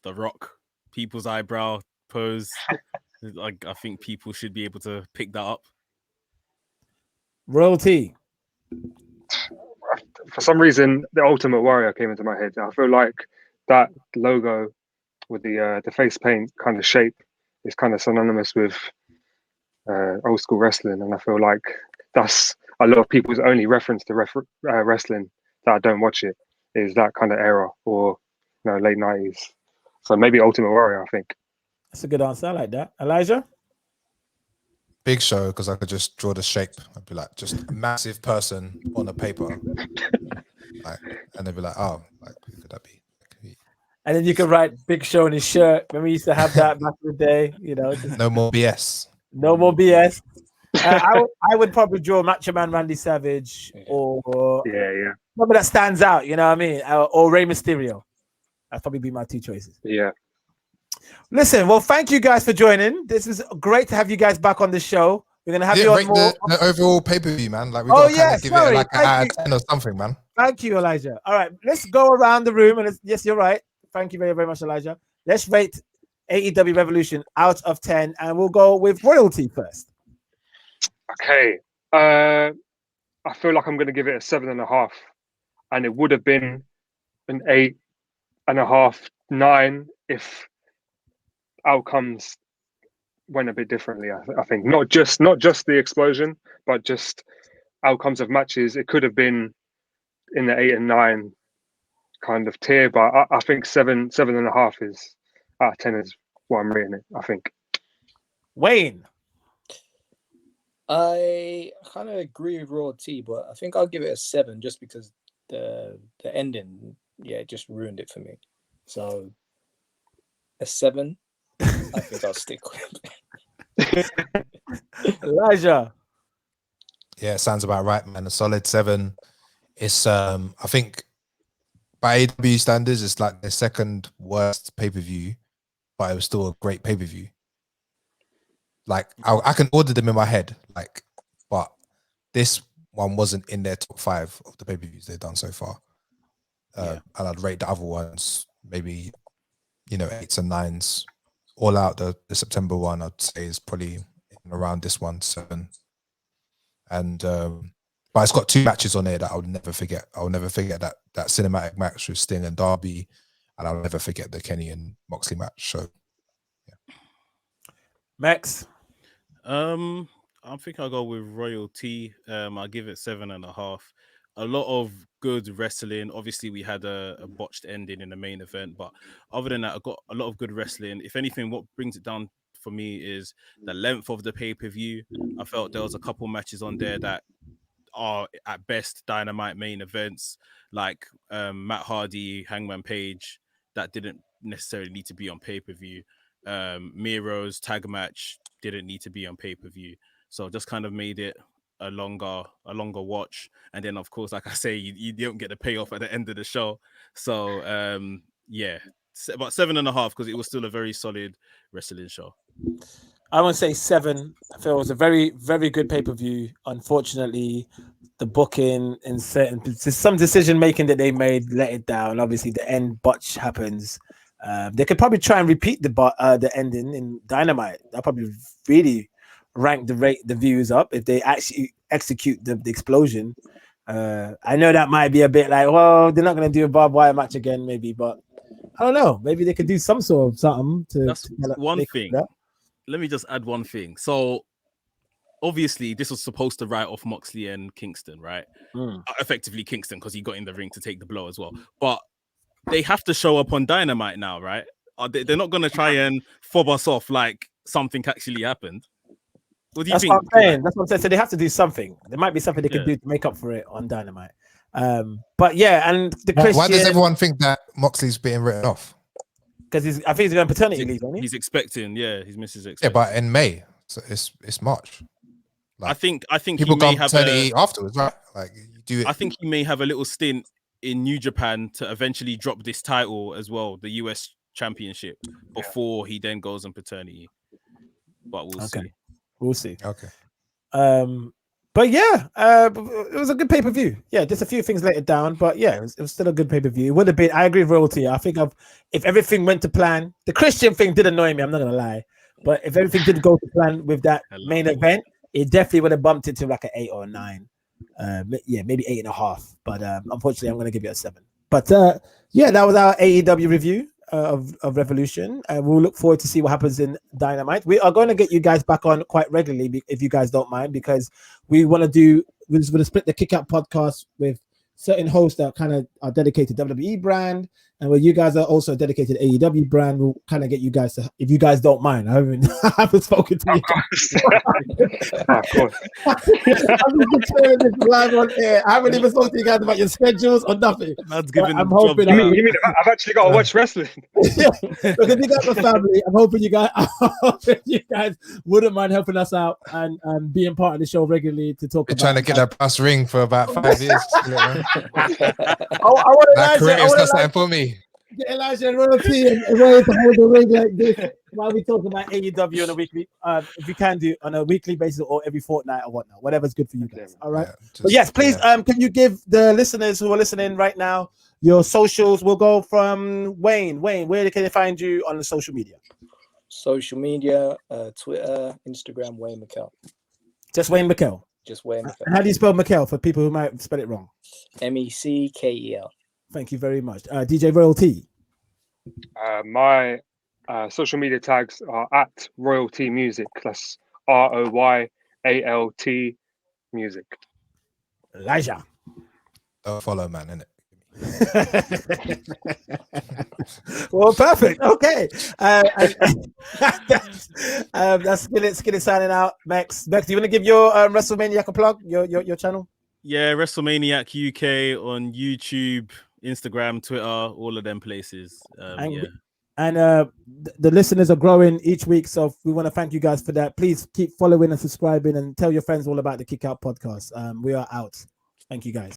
Rock, people's eyebrow pose. Like I think people should be able to pick that up. Royalty. For some reason, the Ultimate Warrior came into my head. I feel like that logo with the face paint kind of shape is kind of synonymous with old school wrestling, and I feel like that's a lot of people's only reference to wrestling that I don't watch it is that kind of era or late 90s. So maybe Ultimate Warrior, I think. That's a good answer. I like that. Elijah? Big Show, because I could just draw the shape. I'd be like, just a massive person on a paper. Like, and they'd be like, oh, like, who could that be? And then you could write Big Show in his shirt. When we used to have that back in the day, No more BS. No more BS. I would probably draw Macho Man Randy Savage or somebody that stands out, you know what I mean? Or Rey Mysterio. That'd probably be my two choices. Yeah. Listen, well, thank you guys for joining. This is great to have you guys back on the show. We're gonna have you on more. The overall pay-per-view, man. Like we gotta give it like an out of 10 or something, man. Thank you, Elijah. All right, let's go around the room and yes, you're right. Thank you very, very much, Elijah. Let's rate AEW Revolution out of 10, and we'll go with Royalty first. Okay. I feel like I'm going to give it a 7.5, and it would have been an 8.5, 9 if outcomes went a bit differently. I think not just the explosion, but just outcomes of matches. It could have been in the 8 and 9 kind of tier, but I think 7.5 is out of 10 is what I'm rating it. I think. Wayne. I kind of agree with Raw T, but I think I'll give it a 7 just because the ending, it just ruined it for me. So a 7, I think I'll stick with. Elijah. Yeah, sounds about right, man. A solid 7. It's I think by AEW standards, it's like the second worst pay-per-view, but it was still a great pay-per-view. Like I can order them in my head, like, but this one wasn't in their top 5 of the pay-per-views they've done so far. And I'd rate the other ones maybe, 8s and 9s. All Out, the September one, I'd say is probably around this one, 7. And but it's got 2 matches on there that I'll never forget. I'll never forget that cinematic match with Sting and Darby, and I'll never forget the Kenny and Moxley match. So, yeah. Mekz. I think I'll go with Royalty. I'll give it 7.5. A lot of good wrestling. Obviously, we had a botched ending in the main event, but other than that, I got a lot of good wrestling. If anything, what brings it down for me is the length of the pay-per-view. I felt there was a couple matches on there that are at best Dynamite main events, like Matt Hardy, Hangman Page, that didn't necessarily need to be on pay-per-view. Miro's tag match didn't need to be on pay-per-view. So just kind of made it a longer watch, and then of course, like I say, you don't get the payoff at the end of the show. So yeah, about 7.5 because it was still a very solid wrestling show. I want to say 7. I feel it was a very, very good pay-per-view. Unfortunately, the booking and some decision making that they made let it down. Obviously, the end botch happens. They could probably try and repeat the ending in Dynamite. That probably really rank the views up if they actually execute the explosion. I know that might be a bit like, well, they're not going to do a barbed wire match again, maybe, but I don't know. Maybe they could do some sort of something to. That's one thing. Let me just add one thing. So obviously, this was supposed to write off Moxley and Kingston, right? Effectively Kingston because he got in the ring to take the blow as well. But they have to show up on Dynamite now, right? They're not going to try and fob us off like something actually happened. What do you think? What I'm saying. That's what I'm saying. So they have to do something. There might be something they could do to make up for it on Dynamite. But yeah, and the Christian... Why does everyone think that Moxley's being written off? Because I think he's going paternity leave, isn't he? He's expecting, his missus expecting. Yeah, but in May, so it's March. Like, I think people he may go have paternity afterwards, right? Like you do it. I think he may have a little stint in New Japan to eventually drop this title as well, the US Championship, before he then goes on paternity. But we'll see. We'll see. Okay. But yeah, it was a good pay-per-view. Yeah, just a few things let it down, but yeah, it was still a good pay-per-view. It would have been. I agree with Royalty. I think if everything went to plan, the Christian thing did annoy me. I'm not gonna lie, but if everything did go to plan with that main event, it definitely would have bumped it to like an 8 or 9. Yeah, maybe 8.5. But unfortunately, I'm gonna give it a 7. But yeah, that was our AEW review of Revolution. We'll look forward to see what happens in Dynamite. We are going to get you guys back on quite regularly if you guys don't mind, because we're going to split the Kick Out podcast with certain hosts that kind of are dedicated to WWE brand, and where you guys are also a dedicated AEW brand. We'll kind of get you guys to, if you guys don't mind. I haven't spoken to you. Of course. I'm just declaring this live on air. I haven't even spoken to you guys about your schedules or nothing. That's giving I'm hoping. You mean I've actually got to watch wrestling? Yeah, because you got the family. I'm hoping you guys wouldn't mind helping us out and being part of the show regularly to talk about. Trying to get that brass ring for about 5 years. I want that career is not something for me. Get Elijah and Royalty and Ray to hold the ring like this while we talk about AEW on a weekly, if we can do on a weekly basis or every fortnight or whatnot, whatever's good for you guys. All right. But yes, please. Can you give the listeners who are listening right now your socials? We'll go from Wayne. Wayne, where can they find you on the social media? Social media, Twitter, Instagram, Wayne McKell. Just Wayne McKell. Just Wayne McKell. And how do you spell McKell for people who might spell it wrong? Meckel. Thank you very much. DJ Royalty. My social media tags are at Royalty Music. That's ROYALT Music. Elijah. Don't follow, man, innit? Well, perfect. Okay. That's Skillit signing out. Mekz, do you want to give your WrestleManiac a plug? Your channel? Yeah, WrestleManiac UK on YouTube, Instagram, Twitter, all of them places. And the listeners are growing each week, so we want to thank you guys for that. Please keep following and subscribing, and tell your friends all about the Kick Out podcast. We are out. Thank you guys.